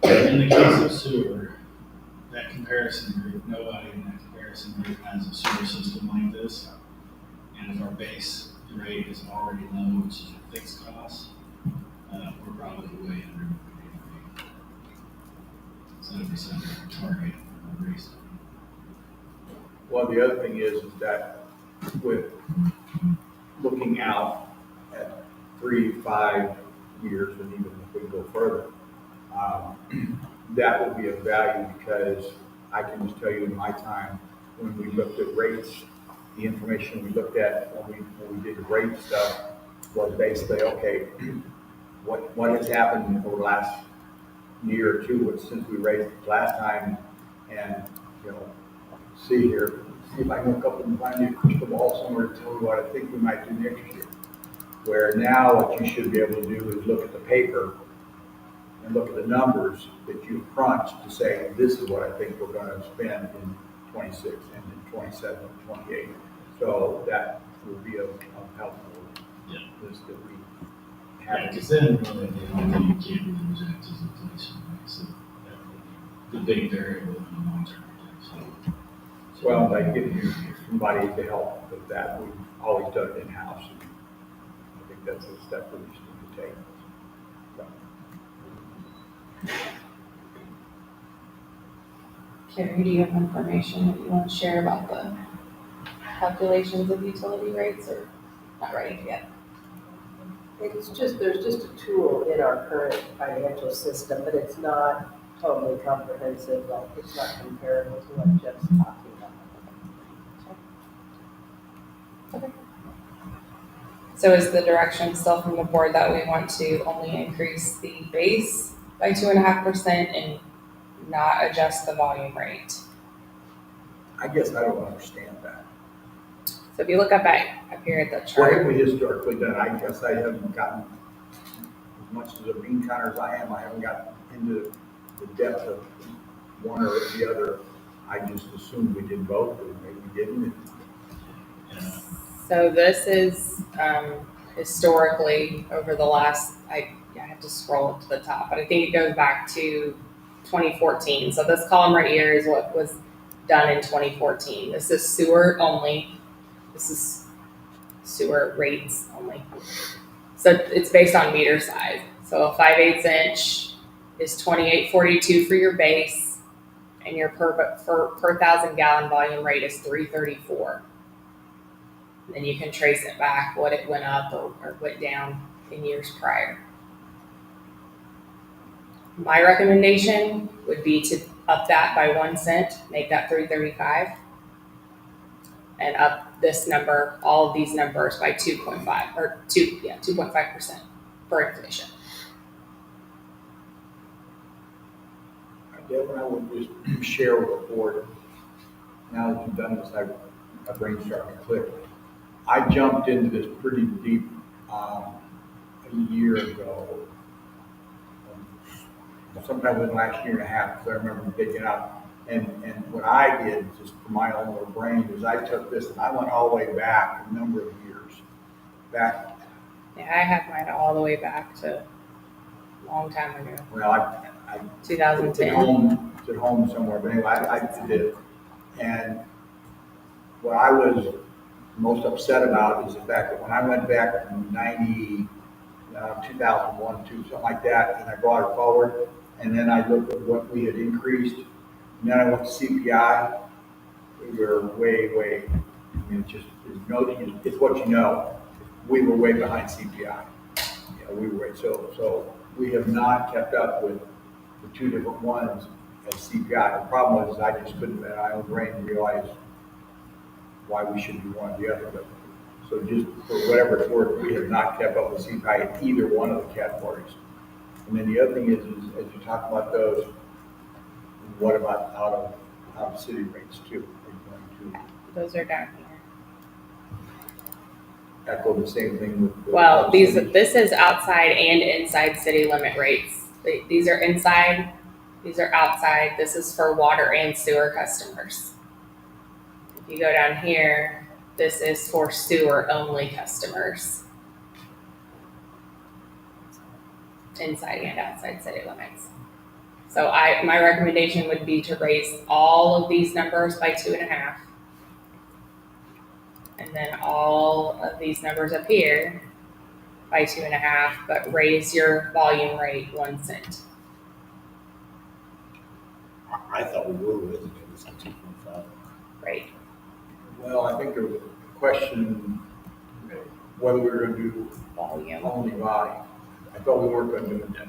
in the case of sewer, that comparison group, nobody in that comparison group has a sewer system like this. And if our base rate is already low, which is a fixed cost, we're probably way under 70% of our target of race. Well, the other thing is that with looking out at 3 to 5 years, and even if we go further, that would be of value, because I can just tell you in my time, when we looked at rates, the information we looked at when we did the rate stuff was basically, okay, what has happened over the last year or two since we raised it last time, and, you know, see if I can look up and find you a crystal ball somewhere to tell me what I think we might do next year. Where now what you should be able to do is look at the paper and look at the numbers that you've crunched to say, this is what I think we're gonna spend in 26 and in 27 and 28. So that would be a helpful Yeah. list that we Yeah, have. because then really the only thing you can't really project is inflation, right? So that would be the big variable in the long-term projection. Well, by getting you somebody to help with that, we've always done it in-house. I think that's a step that we should take. So. Carrie, do you have information that you want to share about the calculations of utility rates, or not ready yet? It's just, there's just a tool in our current financial system, but it's not totally comprehensive, like, it's not comparable to what Jeff's talking about. Okay. So is the direction still from the board that we want to only increase the base by 2.5% and not adjust the volume rate? I guess I don't understand that. So if you look up here at the What chart, have we historically done? I guess I haven't gotten, as much as a bean counter as I am, I haven't gotten into the depth of one or the other. I just assumed we did both, or maybe we didn't. so this is historically over the last, I have to scroll up to the top, but I think it goes back to 2014. So this column right here is what was done in 2014. This is sewer only. This is sewer rates only. So it's based on meter size. So a 5/8 inch is 28.42 for your base, and your per 1,000 gallon volume rate is 334. Then you can trace it back what it went up or went down in years prior. My recommendation would be to up that by 1 cent, make that 335, and up this number, all of these numbers by 2.5% for inflation. Devin, I would just share with the board, now that you've done this, my brain's starting to click. I jumped into this pretty deep a year ago, sometime in the last year and a half, because I remember digging up. And what I did, just for my own little brain, is I took this and I went all the way back a number of years. Back. Yeah, I have mine all the way back to a long time ago, Well, I 2010. It's at home somewhere, but anyway, I did it. And what I was most upset about is the fact that when I went back in 2001, something like that, and I brought it forward, and then I looked at what we had increased, and then I went to CPI, we were way, I mean, it's what you know. We were way behind CPI. Yeah, we were, so we have not kept up with the two different ones as CPI. The problem was I just couldn't, in my own brain, realize why we should do one or the other. But, so just for whatever it's worth, we have not kept up with CPI in either one of the categories. And then the other thing is as you talk about those, what about out of city rates too? Are you going Those are down here. to echo the same thing with? Well, this is outside and inside city limit rates. These are inside, these are outside. This is for water and sewer customers. If you go down here, this is for sewer only customers. Inside and outside city limits. So my recommendation would be to raise all of these numbers by 2.5. And then all of these numbers up here by 2.5, but raise your volume rate 1 cent. I thought we were raising it was 2.5. Right. Well, I think there was a question whether we were going to do Volume. only volume. I thought we weren't going to do that.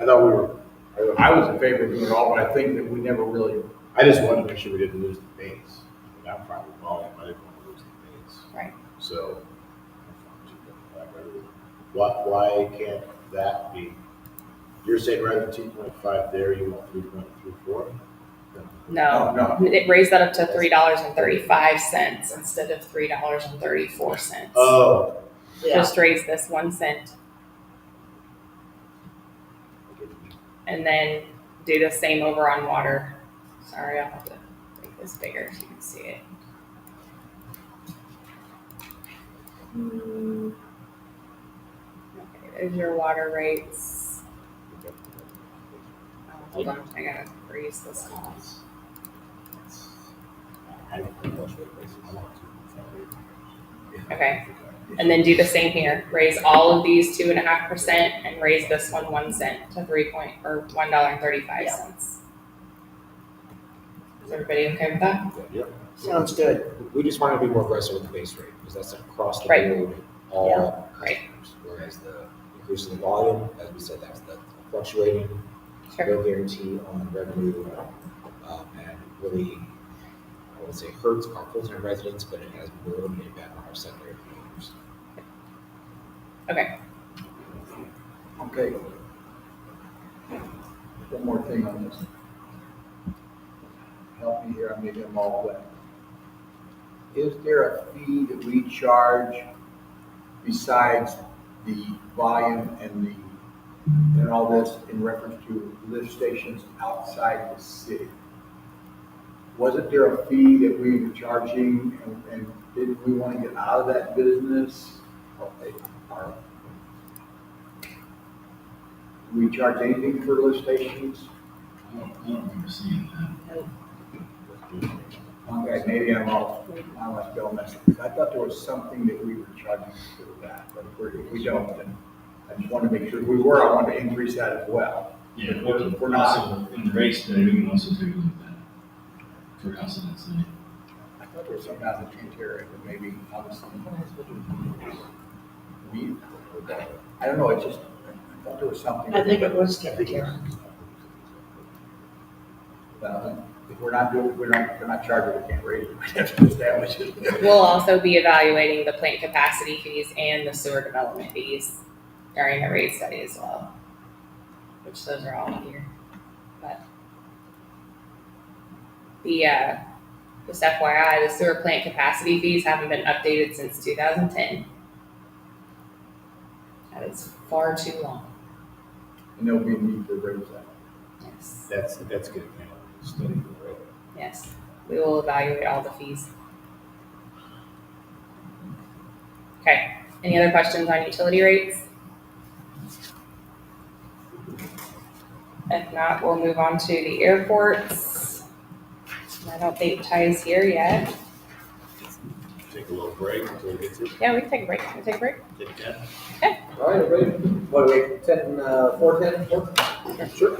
I thought we were I was in favor of doing it all, but I think that we never really, I just wanted to make sure we didn't lose the base. I'm fine with volume, I didn't want to lose the base. Right. So. Why can't that be? You're saying rather than 2.5 there, you want 3.34? No, no. it raised that up to $3.35 instead of $3.34. Oh. Yeah. Just raise this 1 cent and then do the same over on water. Sorry, I'll have to make this bigger so you can see it. Okay, there's your water rates. Oh, hold on, I gotta freeze this all. Okay, and then do the same here. Raise all of these 2.5% and raise this one 1 cent to $1.35. Is everybody okay with that? Yep. Sounds good. We just want to be more aggressive with the base rate, because that's across the Right. board, all Right. customers. Whereas the increase in the volume, as we said, that's the fluctuating, Sure. no guarantee on revenue, and really, I would say hurts our full-time residents, but it has more of an impact on our secondary providers. Okay. okay. One more thing on this. Help me here, maybe I'm all wet. Is there a fee that we charge besides the volume and all this in reference to lift stations outside the city? Wasn't there a fee that we were charging and didn't we want to get out of that business? Do we charge anything for lift stations? I don't remember seeing that. Okay, maybe I'm still messing. I thought there was something that we were charging for that, but if we don't, then I just wanted to make sure. If we were, I wanted to increase that as well. Yeah, If we're not. also, in the rate study, we can also take a look at that for house in that city. I thought there was something out of the Trentera, but maybe obviously. I don't know, I thought there was something. I think it was Karen. If we're not charging, we can't raise it. We have to establish it. We'll also be evaluating the plant capacity fees and the sewer development fees during the rate study as well, which those are all here. But just FYI, the sewer plant capacity fees haven't been updated since 2010. That is far too long. And there'll be a need to raise that. Yes. That's good. Study, right? Yes. We will evaluate all the fees. Okay. Any other questions on utility rates? If not, we'll move on to the airports. I don't think Ty is here yet. Take a little break until we get to. Yeah, we can take a break. Can we take a break? Take that. All right, everybody, what, wait, 4:10? Sure.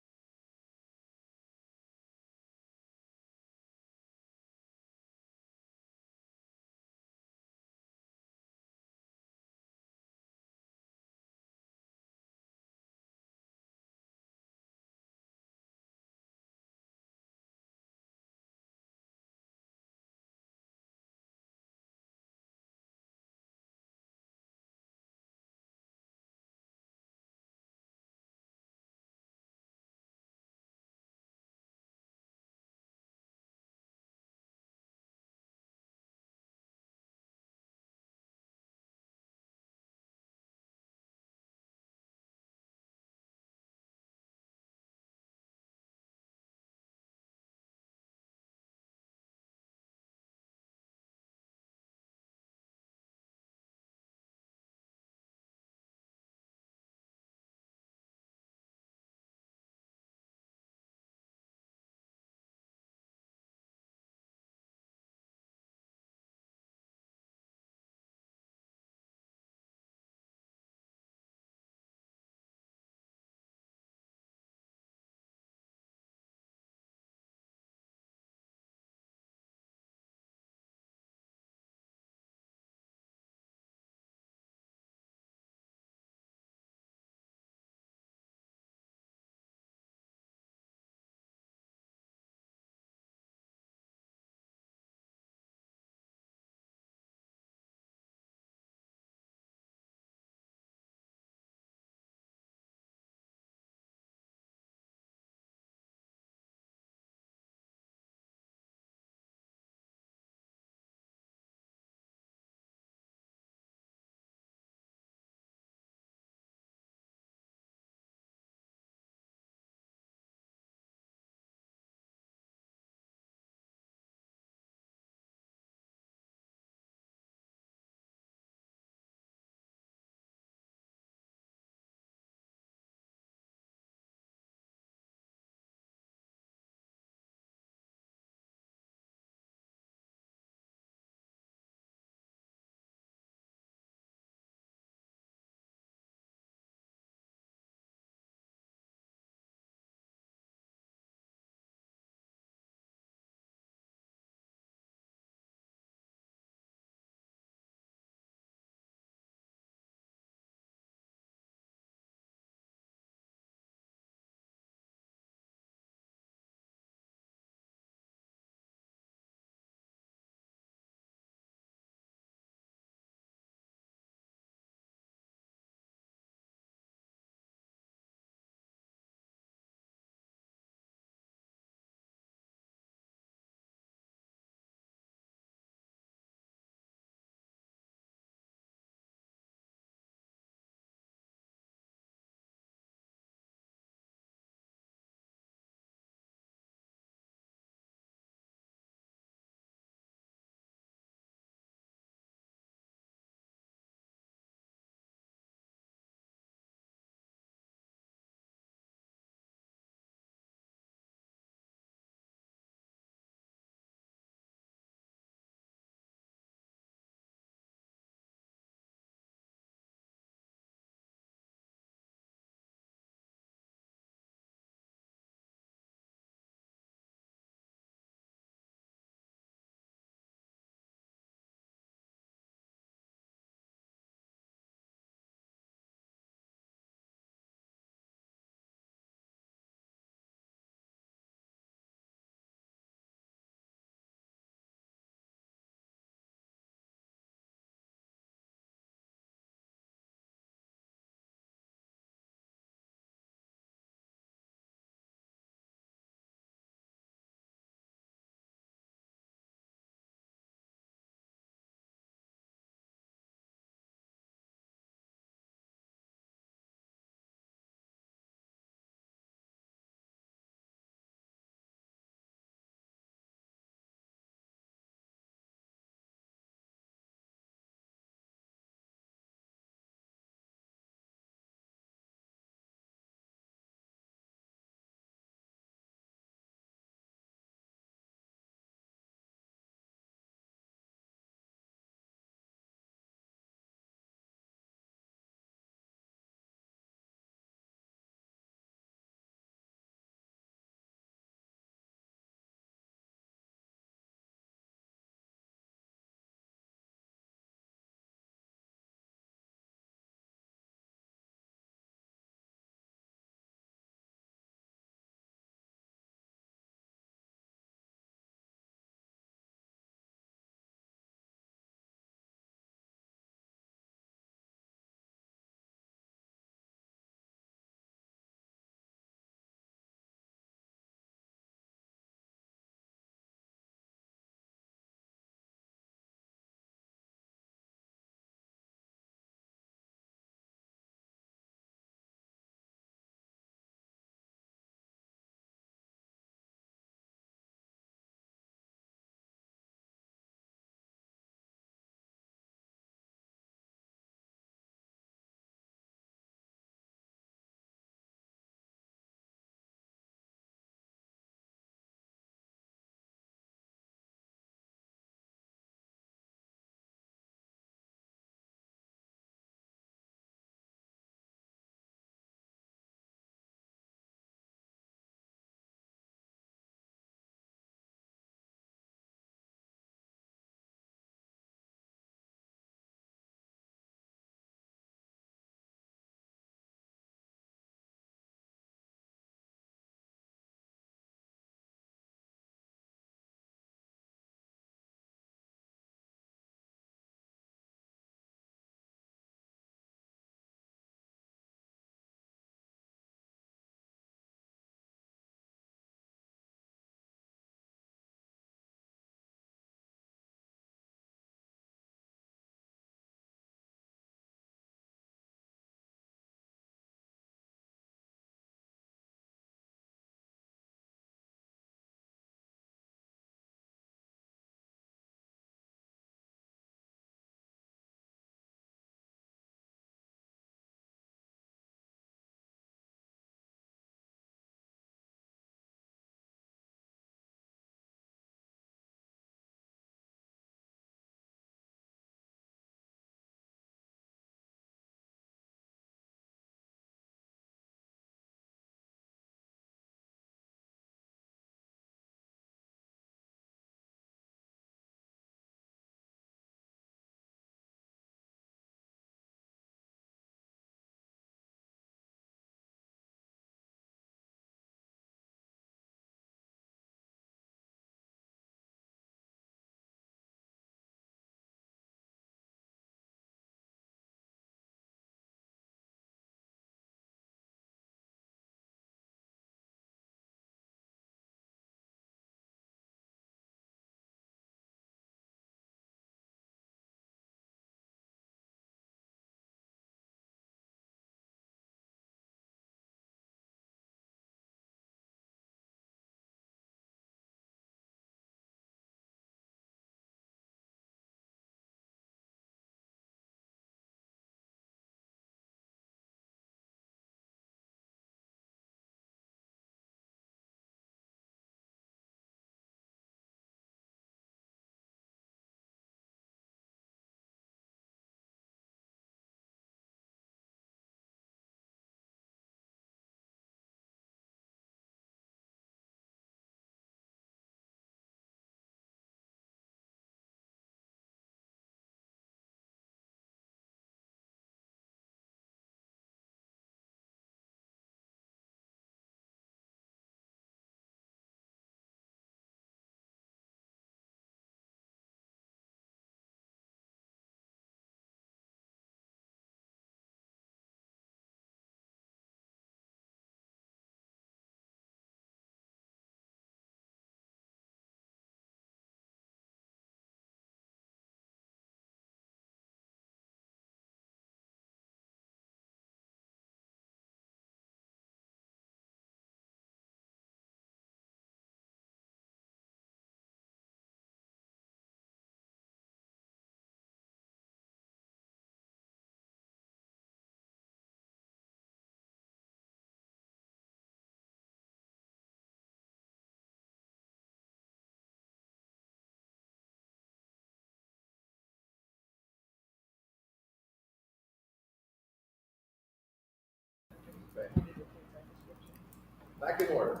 Back in order.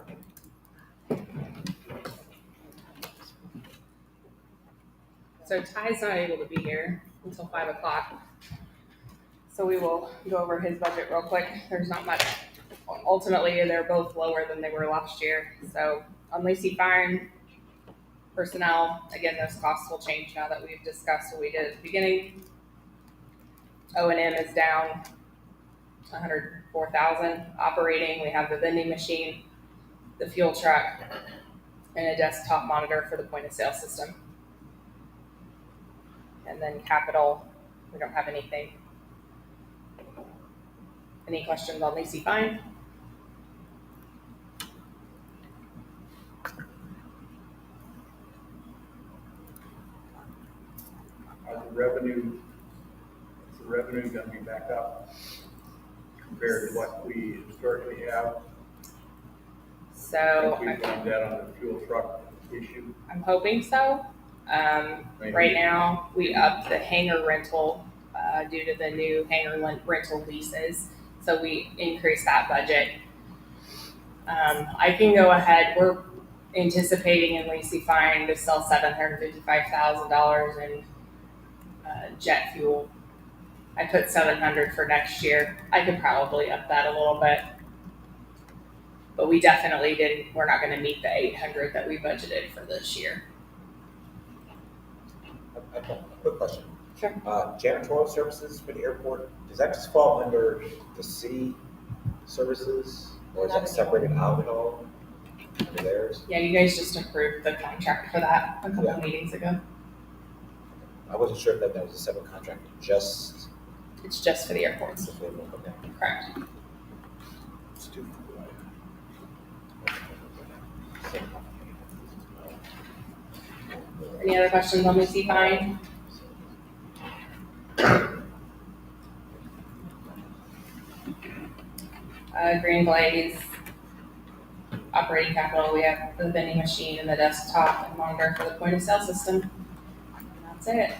So Ty's not able to be here until 5 o'clock. So we will go over his budget real quick. There's not much. Ultimately, they're both lower than they were last year. So on Lacey Fine, personnel, again, those costs will change now that we've discussed what we did at the beginning. O&M is down 104,000. Operating, we have the vending machine, the fuel truck, and a desktop monitor for the point of sale system. And then capital, we don't have anything. Any questions on Lacey Fine? Are the revenue, is the revenue gonna be back up compared to what we historically have? So We've done that on the fuel truck issue. I'm hoping so. Right now, we upped the hangar rental due to the new hangar rental leases. So we increased that budget. I can go ahead. We're anticipating in Lacey Fine to sell $755,000 in jet fuel. I put 700 for next year. I could probably up that a little bit. But we definitely didn't, we're not gonna meet the 800 that we budgeted for this year. I have a quick question. Sure. Janitorial services for the airport, does that just fall under the city services? Or is that separated out at all under theirs? Yeah, you guys just approved the contract for that a couple Yeah. meetings ago. I wasn't sure if that was a separate contract, just. It's just for the airports, Okay. correct? It's too Any other questions on Lacey Fine? Green Blaze, operating capital, we have the vending machine and the desktop and monitor for the point of sale system. And that's it.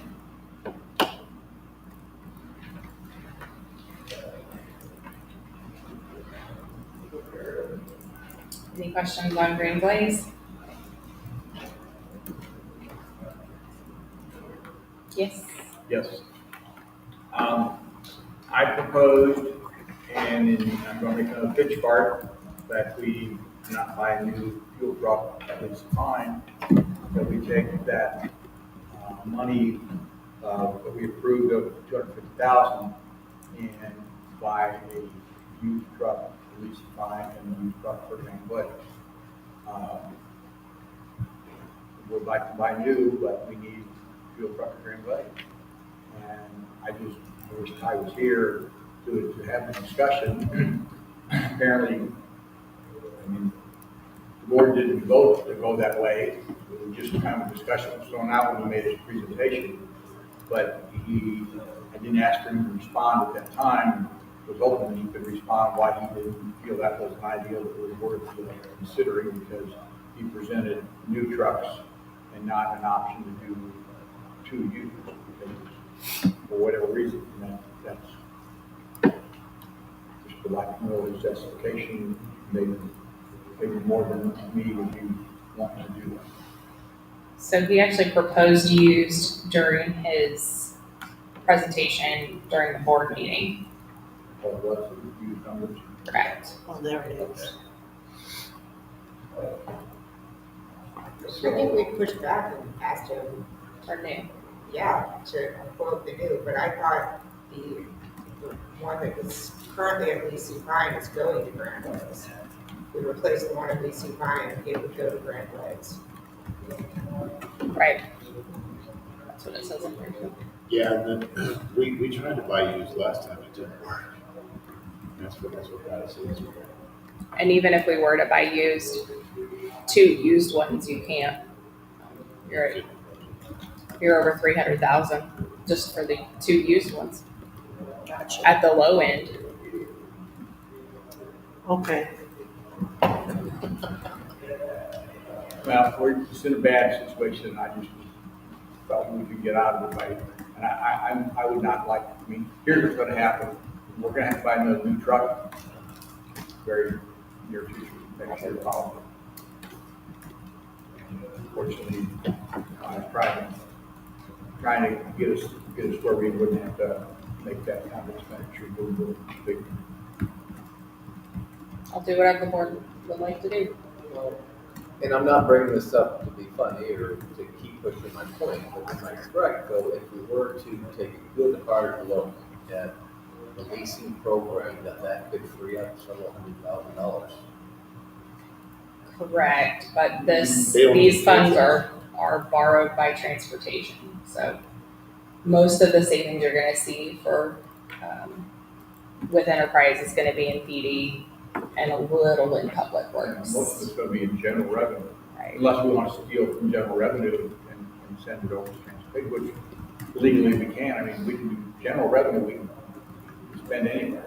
Any questions on Green Blaze? Yes. Yes. I proposed, and I'm going to make a pitch card, that we not buy a new fuel truck, that is fine, that we take that money that we approved of $250,000 and buy a used truck, at least fine, and a used truck for Grand Lake. Would like to buy new, but we need fuel truck for Grand Lake. And I wish Ty was here to have the discussion. Apparently, I mean, the board didn't vote to go that way. It was just kind of a discussion that was thrown out when we made his presentation. But I didn't ask for him to respond at that time. Was hoping he could respond why he didn't feel that was an idea that was worth considering, because he presented new trucks and not an option to do two used, because for whatever reason, and that's just for lack of more justification, maybe more than me would be wanting to do that. So he actually proposed used during his presentation during the board meeting. Or what's the used numbers? Correct. Oh, there it is. I think we pushed back and asked him, Or new. yeah, to quote the new, but I thought the one that was currently at Lacey Fine is going to Grand Lakes. We replaced the one at Lacey Fine and it would go to Grand Lakes. Right. That's what it says in here. Yeah, and then we tried to buy used last time, it didn't work. That's what God says. And even if we were to buy used, two used ones, you can't. You're over 300,000 just for the two used ones Gotcha. at the low end. Okay. Well, we're just in a bad situation, I just thought we could get out of it by, and I would not like, I mean, here's what's gonna happen. We're gonna have to buy another new truck very near future. their problem. And unfortunately, I'm trying to get us where we wouldn't have to make that kind of expenditure go real big. I'll do whatever the board would like to do. And I'm not bringing this up to be funny or to keep pushing my point, but am I correct, though, if we were to take a good hard look at the leasing program, that could free up several $100,000? Correct, but They don't these need funds to. are borrowed by transportation, so most of the savings you're gonna see for, with enterprise is gonna be in PD and a little in public Most of works. it's gonna be in general revenue, Right. unless we want to steal from general revenue and send it over to transportation, which legally we can. I mean, we can do general revenue, we can spend anywhere.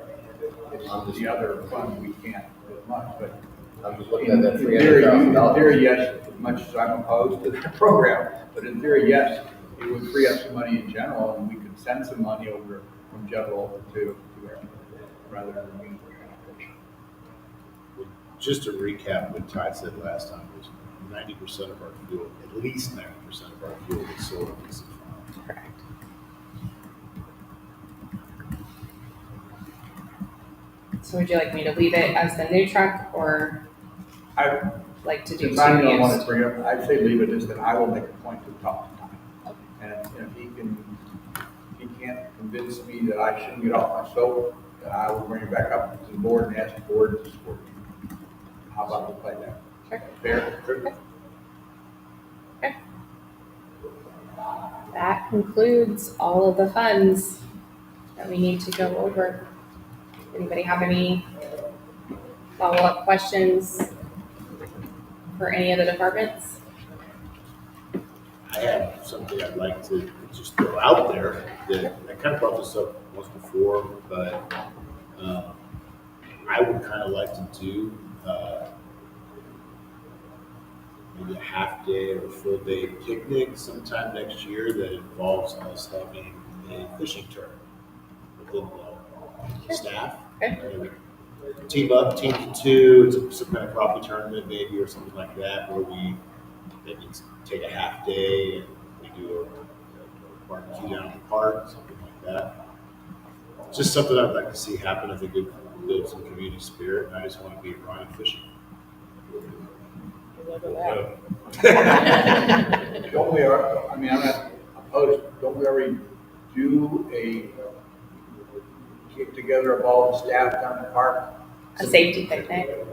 It's the other funds we can't as much, but I'm just looking at that in theory, $300,000. yes, as much as I'm opposed to the program, but in theory, yes, it would free up some money in general, and we could send some money over from general over to there, rather than using for transportation. Just to recap what Ty said last time, was 90% of our fuel, at least 90% of our fuel is sold on leasing. Correct. So would you like me to leave it as the new truck or I, like to do since I two don't want to used? bring up, I'd say leave it as that. I will make a point to talk to Tom. And if he can't convince me that I shouldn't get off my soap, then I will bring it back up to the board and ask the board to support me. How about we play that? Sure. Fair? That concludes all of the funds that we need to go over. Anybody have any follow-up questions for any of the departments? I have something I'd like to just throw out there that I kind of brought this up once before, but I would kind of like to do maybe a half day or a full day picnic sometime next year that involves us having a fishing tournament within the staff. Okay. Maybe team up, team of two, it's some kind of crappie tournament maybe or something like that, where we maybe take a half day and we do a barbecue down in the park, something like that. Just something I'd like to see happen. I think it would build some community spirit, and I just want to be around fishing. Don't we, I mean, I'm not opposed, don't we already do a get together of all the staff down in the park? A safety picnic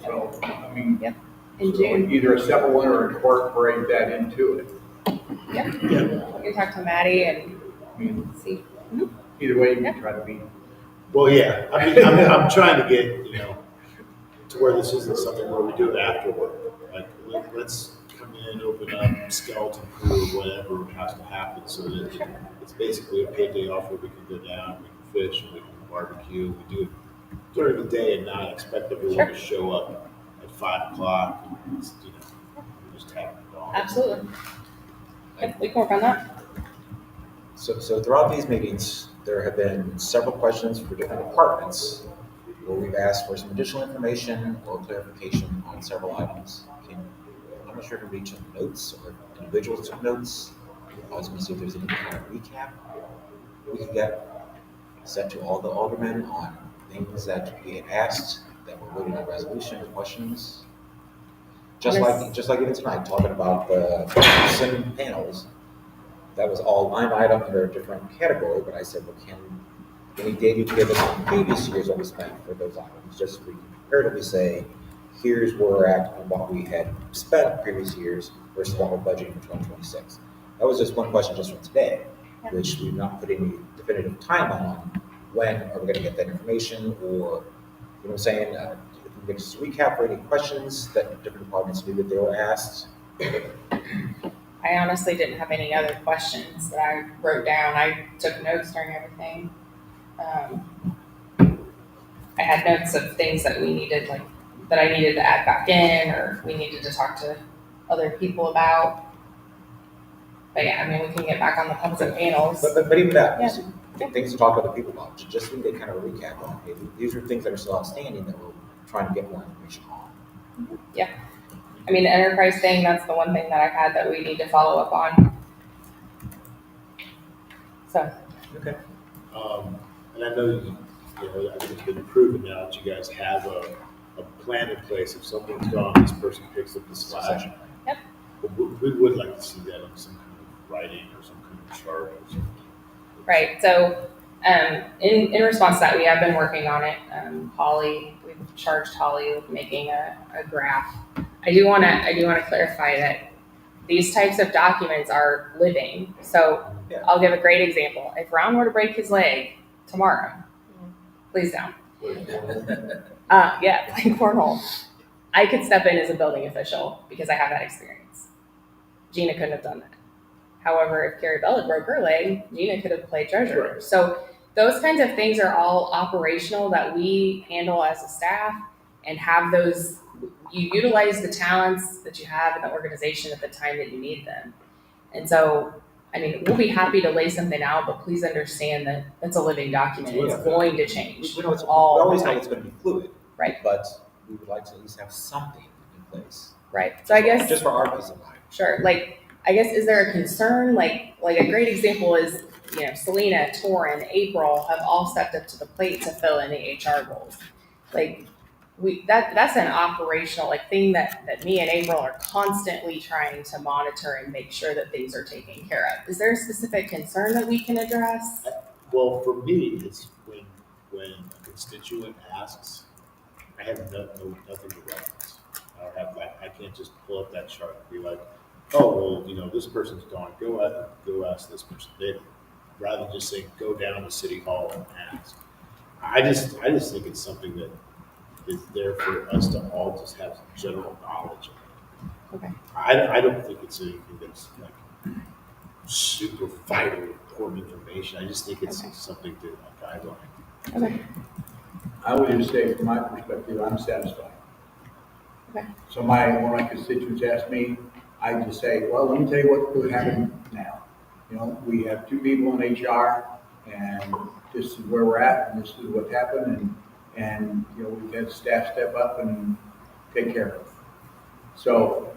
So, I mean. Yep, in so June. Either a separate one or incorporate that into it. Yep. We can talk to Maddie and I mean, see. either way, you can try to be. Well, yeah, I mean, I'm trying to get, to where this isn't something where we do it after work. Like, let's come in, open up, skeleton crew, whatever has to happen, so that it's basically a paid day off where we can go down, we can fish, we can barbecue, we do it during the day and not expect everyone to show up at 5 o'clock. And it's, we just have it all. Absolutely. Yep, we can work on that. So throughout these meetings, there have been several questions for different departments where we've asked for some additional information or clarification on several items. I'm not sure if everybody took notes or individuals took notes. I was going to see if there's any kind of recap we could get sent to all the aldermen on things that we had asked that were voted in resolution, questions. Just like even tonight, talking about the SIM panels, that was all line item under a different category, but I said, well, can any data you give us on previous years what we spent for those items, just so we can comparatively say, here's where we're at on what we had spent previous years versus what we're budgeting for 2026. That was just one question just from today, which we've not put any definitive timeline on. When are we going to get that information, or, you know what I'm saying? If we can just recap for any questions that different departments knew that they were asked. I honestly didn't have any other questions that I wrote down. I took notes during everything. I had notes of things that we needed, like, that I needed to add back in, or we needed to talk to other people about. But yeah, I mean, we can get back on the pumps and panels. But even that, Yeah. things to talk to other people about, just so they kind of recap on, hey, these are things that are still outstanding that we're trying to get more information on. I mean, the enterprise thing, that's the one thing that I had that we need to follow up on. So, And I know, I think it's been proven now that you guys have a plan in place. If something's gone, this person picks up the slack. Yep. But we would like to see that on some kind of writing or some kind of chart or something. right, so, in response to that, we have been working on it. We've charged Holly with making a graph. I do wanna clarify that these types of documents are living. So Yeah. I'll give a great example. If Ron were to break his leg tomorrow, please don't. Yeah, playing cornhole. I could step in as a building official because I have that experience. Gina couldn't have done that. However, if Carrie Bella broke her leg, Gina could have played treasurer. So those kinds of things are all operational that we handle as a staff and have those, you utilize the talents that you have in the organization at the time that you need them. And so, I mean, we'll be happy to lay something out, but please understand that it's a living document. It's going to change We know it's, we all always the know time. it's gonna be fluid. Right. But we would like to at least have something in place. Right. So I guess. Just for our peace of mind. Sure. Like, I guess, is there a concern? Like a great example is, Selena, Torin, April have all stepped up to the plate to fill in the HR roles. Like, that's an operational thing that me and April are constantly trying to monitor and make sure that things are taken care of. Is there a specific concern that we can address? Well, for me, it's when a constituent asks, I have nothing to reference. I can't just pull up that chart and be like, oh, well, this person's gone. Go ask this person. Rather than just saying, go down to City Hall and ask. I just think it's something that is there for us to all just have general knowledge of. Okay. I don't think it's anything that's like super vital, important information. I just think it's something to guideline. Okay. I would just say, from my perspective, I'm satisfied. Okay. So one of my constituents asked me, I just say, well, let me tell you what would happen now. We have 2 people in HR, and this is where we're at, and this is what happened, and we've had staff step up and take care of it. So,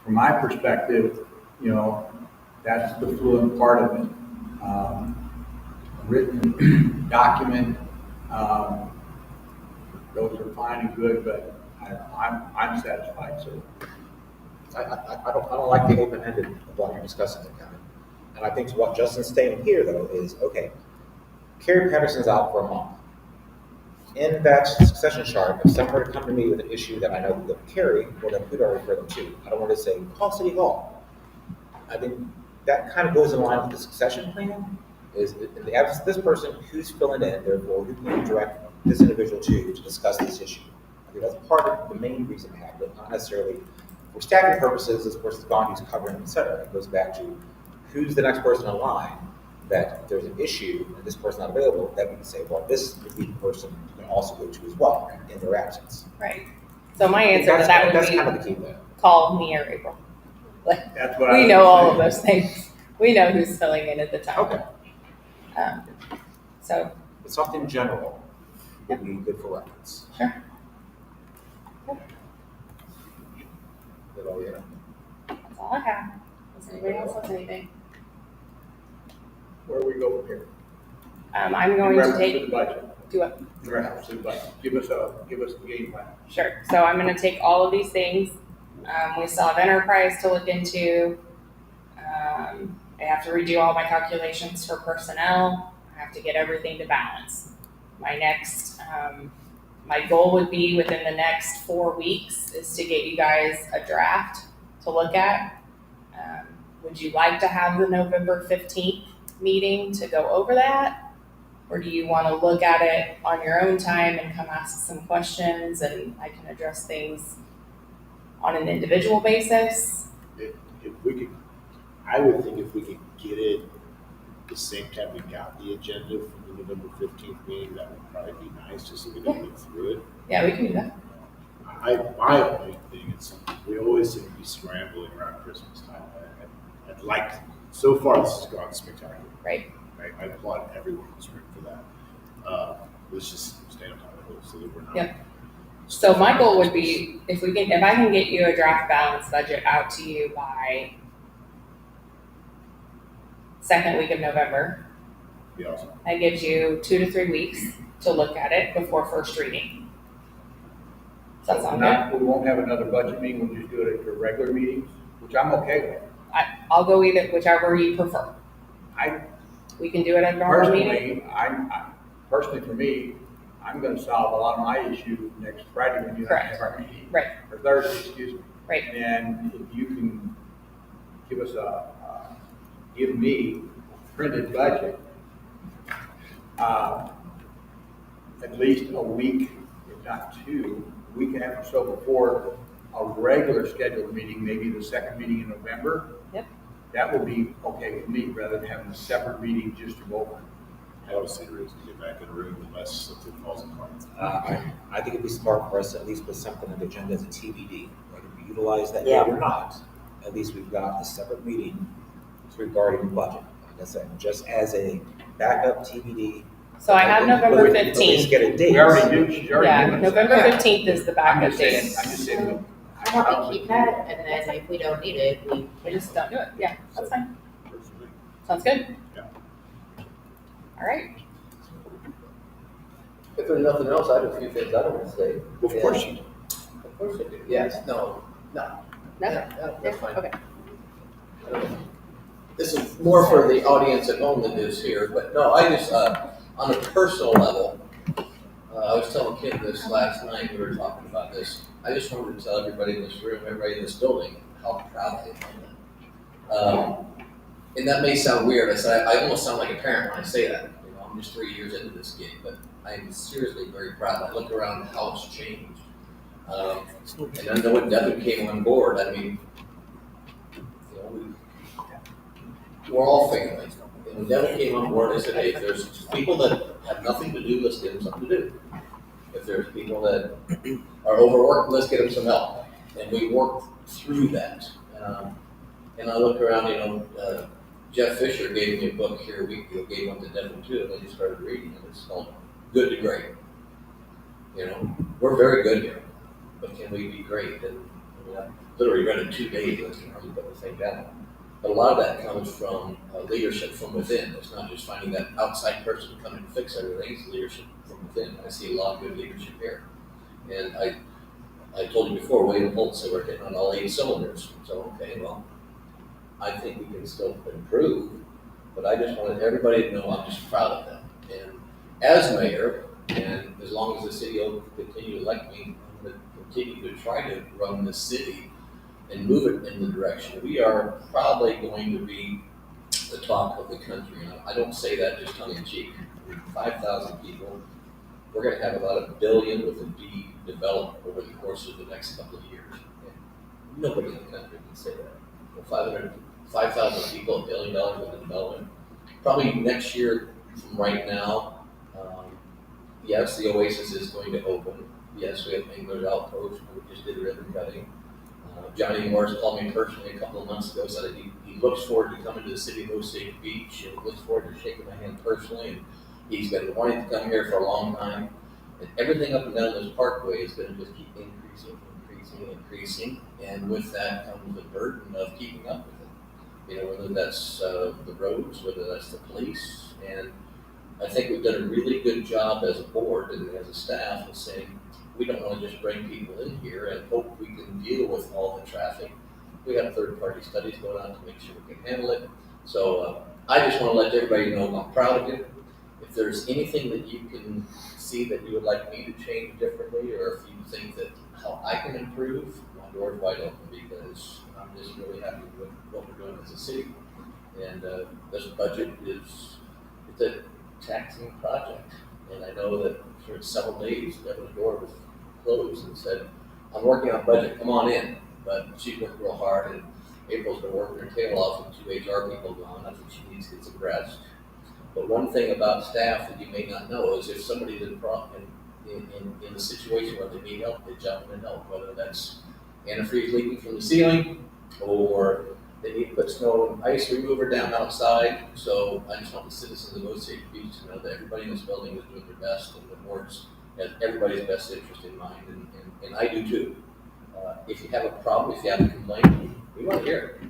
from my perspective, that's the fluent part of it. Written document, those are fine and good, but I'm satisfied. So, I don't like the open-ended of what you're discussing, Kevin. And I think what Justin's saying here, though, is, okay, Carrie Patterson's out for a month. In that succession chart, if someone were to come to me with an issue that I know would go to Carrie, well, then who do I refer them to? I don't want to say, call City Hall. I think that kind of goes in line with the succession plan, is in the absence of this person, who's filling in, therefore, who can you direct this individual to discuss this issue? I think that's part of the main reason to have it, not necessarily for staffing purposes, this person's gone, who's covering, et cetera. It goes back to who's the next person in line that if there's an issue and this person's not available, that we can say, well, this would be the person you can also go to as well in their absence. Right. So my answer to that would That's be kind of the key there. call me or April. that's what We know all of those things. We know who's filling in at the time. Okay. So, But something general would be good for reference. sure. That all you have? That's all I have. Does anybody else have anything? Where we go from here. I'm going In to reference to take, the budget. do what? In reference to the budget. Give us a game plan. Sure. So I'm going to take all of these things. We still have enterprise to look into. I have to redo all my calculations for personnel. I have to get everything to balance. My goal would be within the next 4 weeks is to get you guys a draft to look at. Would you like to have the November 15th meeting to go over that? Or do you want to look at it on your own time and come ask some questions and I can address things on an individual basis? If we could, I would think if we could get it the same time we got the agenda for the November 15th meeting, that would probably be nice, just so we can get through it. Yeah, we can do that. My only thing is, we always seem to be scrambling around Christmas time. I'd like, so far this has gone spectacular. Right. I applaud everyone in this room for that. Let's just stay on top of it so that we're not Yep. So my goal would be, if I can get you a draft balanced budget out to you by second week of November, Be awesome. that gives you 2 to 3 weeks to look at it before first reading. Does that sound good? We won't have another budget meeting, we'll just do it at the regular meetings, which I'm okay with. I'll go either, whichever you prefer. We can do it at a normal meeting. Personally, for me, I'm gonna solve a lot of my issue next Friday when you Correct. have our meeting. Right. Or Thursday, excuse me. Right. And if you can give us give me a printed budget, at least a week, if not 2, a week and a half or so before a regular scheduled meeting, maybe the second meeting in November. Yep. That would be okay with me, rather than having a separate meeting just to go over. I always see the reason to get back in the room unless something falls apart. I think it'd be smart for us to at least put something on the agenda as a TBD, whether we utilize that Yeah. date or not. At least we've got a separate meeting regarding budget. Like I said, just as a backup TBD. So I have November But we at least 15th. get a date. We already do, she's already Yeah, given us. November Yeah. 15th is the I'm backup just saying, date. I'm just saying. How about we keep that, and then if we don't need it, We just don't do it. Yeah, that's fine. Works for me. Sounds good? Yeah. All right. If there's nothing else, I have a few things I want to say. Well, of course you do. Of course I do. Yes, no. Nothing? That's fine. Okay. This is more for the audience at home than it is here, but no, I just, on a personal level, I was telling Kim this last night, we were talking about this. I just wanted to tell everybody in this room, everybody in this building, how proud I am of them. And that may sound weird, I almost sound like a parent when I say that. You know, I'm just 3 years into this game, but I am seriously very proud. I look around how it's changed. And I know when Devin came on board, I mean, you know, we're all family. And when Devin came on board, I said, hey, if there's people that have nothing to do, let's get them something to do. If there's people that are overworked, let's get them some help. And we worked through that. And I look around, you know, Jeff Fisher gave me a book here a week ago, gave one to Devin too, and I just started reading it. It's called Good to Great. You know, we're very good here, but can we be great? And I mean, I literally read it 2 days, and I can hardly put the thing down. But a lot of that comes from leadership from within. It's not just finding that outside person to come and fix everything. It's leadership from within. I see a lot of good leadership here. And I told you before, William Holt said we're hitting on all 8 cylinders. So, okay, well, I think we can still improve, but I just wanted everybody to know I'm just proud of them. And as mayor, and as long as the city will continue to elect me, I'm going to continue to try to run the city and move it in the direction. We are probably going to be the talk of the country. And I don't say that just tongue in cheek. 5,000 people. We're going to have about $1 billion with a B developed over the course of the next couple of years. And nobody in the country can say that. 5,000 people, $1 billion with a development. Probably next year from right now, yes, the Oasis is going to open. Yes, we have Engler's Outpost, we just did ribbon cutting. Johnny Morris called me personally a couple of months ago, said that he looks forward to coming to the city of Osage Beach and looks forward to shaking my hand personally. And he's been wanting to come here for a long time. And everything up and down this parkway is going to just keep increasing. And with that comes the burden of keeping up with it. You know, whether that's the roads, whether that's the police. And I think we've done a really good job as a board and as a staff of saying, we don't want to just bring people in here and hope we can deal with all the traffic. We have third-party studies going on to make sure we can handle it. So I just want to let everybody know I'm proud of you. If there's anything that you can see that you would like me to change differently, or if you think that how I can improve, my door's wide open, because I'm just really happy with what we're doing as a city. And this budget it's a taxing project. And I know that for several days, Devin's door was closed and said, I'm working on budget, come on in. But she worked real hard, and April's been working her tail off with 2 HR people gone. I think she needs to get some rest. But one thing about staff that you may not know is if somebody's in a situation where they need help, they jump in and help, whether that's antifreeze leaking from the ceiling, or they need to put snow and ice remover down outside. So I just want the citizens of Osage Beach to know that everybody in this building is doing their best, and the board's has everybody's best interest in mind. And and I do too. If you have a problem, if you have a complaint, we want to hear it.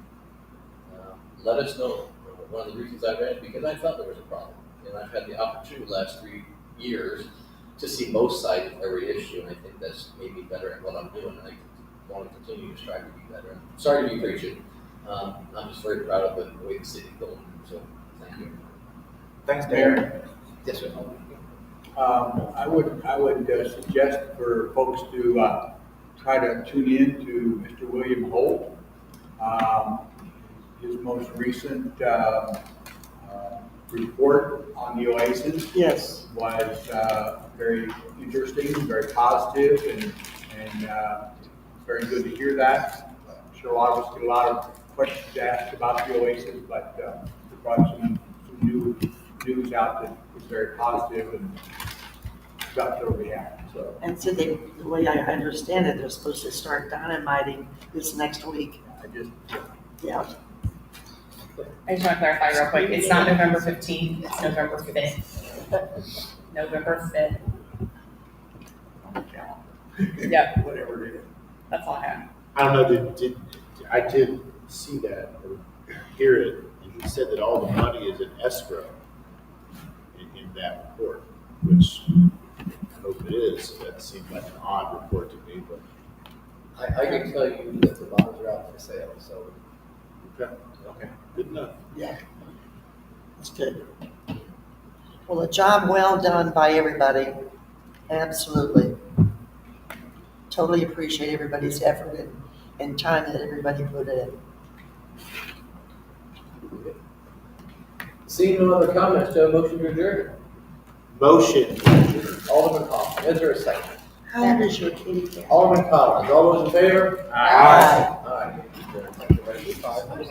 Let us know. One of the reasons I ran is because I thought there was a problem. And I've had the opportunity the last 3 years to see both sides of every issue, and I think that's made me better at what I'm doing. And I want to continue to strive to be better. Sorry to be preaching. I'm just very proud of the way the city's going, so thank you. Thanks, Mayor, Yes, sir. I would suggest for folks to try to tune in to Mr. William Holt. His most recent report on the Oasis Yes. was very interesting, very positive, and it's very good to hear that. I'm sure a lot of us get a lot of questions asked about the Oasis, but we brought some new news out that was very positive and got to react. So And so they, the way I understand it, they're supposed to start dynamiting this next week. I just Yeah. I just want to clarify real quick, it's not November 15th, it's November 5th. November 5th. Yep, whatever it is. that's all I have. I don't know, I did see that or hear it, and he said that all the money is in escrow in that report, which I hope it is. That seemed like an odd report to me, but. I can tell you that the bonds are out for sale, so. Okay, good enough. Yeah. That's good. Well, a job well done by everybody. Absolutely. Totally appreciate everybody's effort and time that everybody put in. Seeing no other comments, do I have a motion to adjourn? Motion. Alderman Collins, is there a second? How old is your kitty cat? Alderman Collins, all those in favor? Aye. Aye. Thank you very much.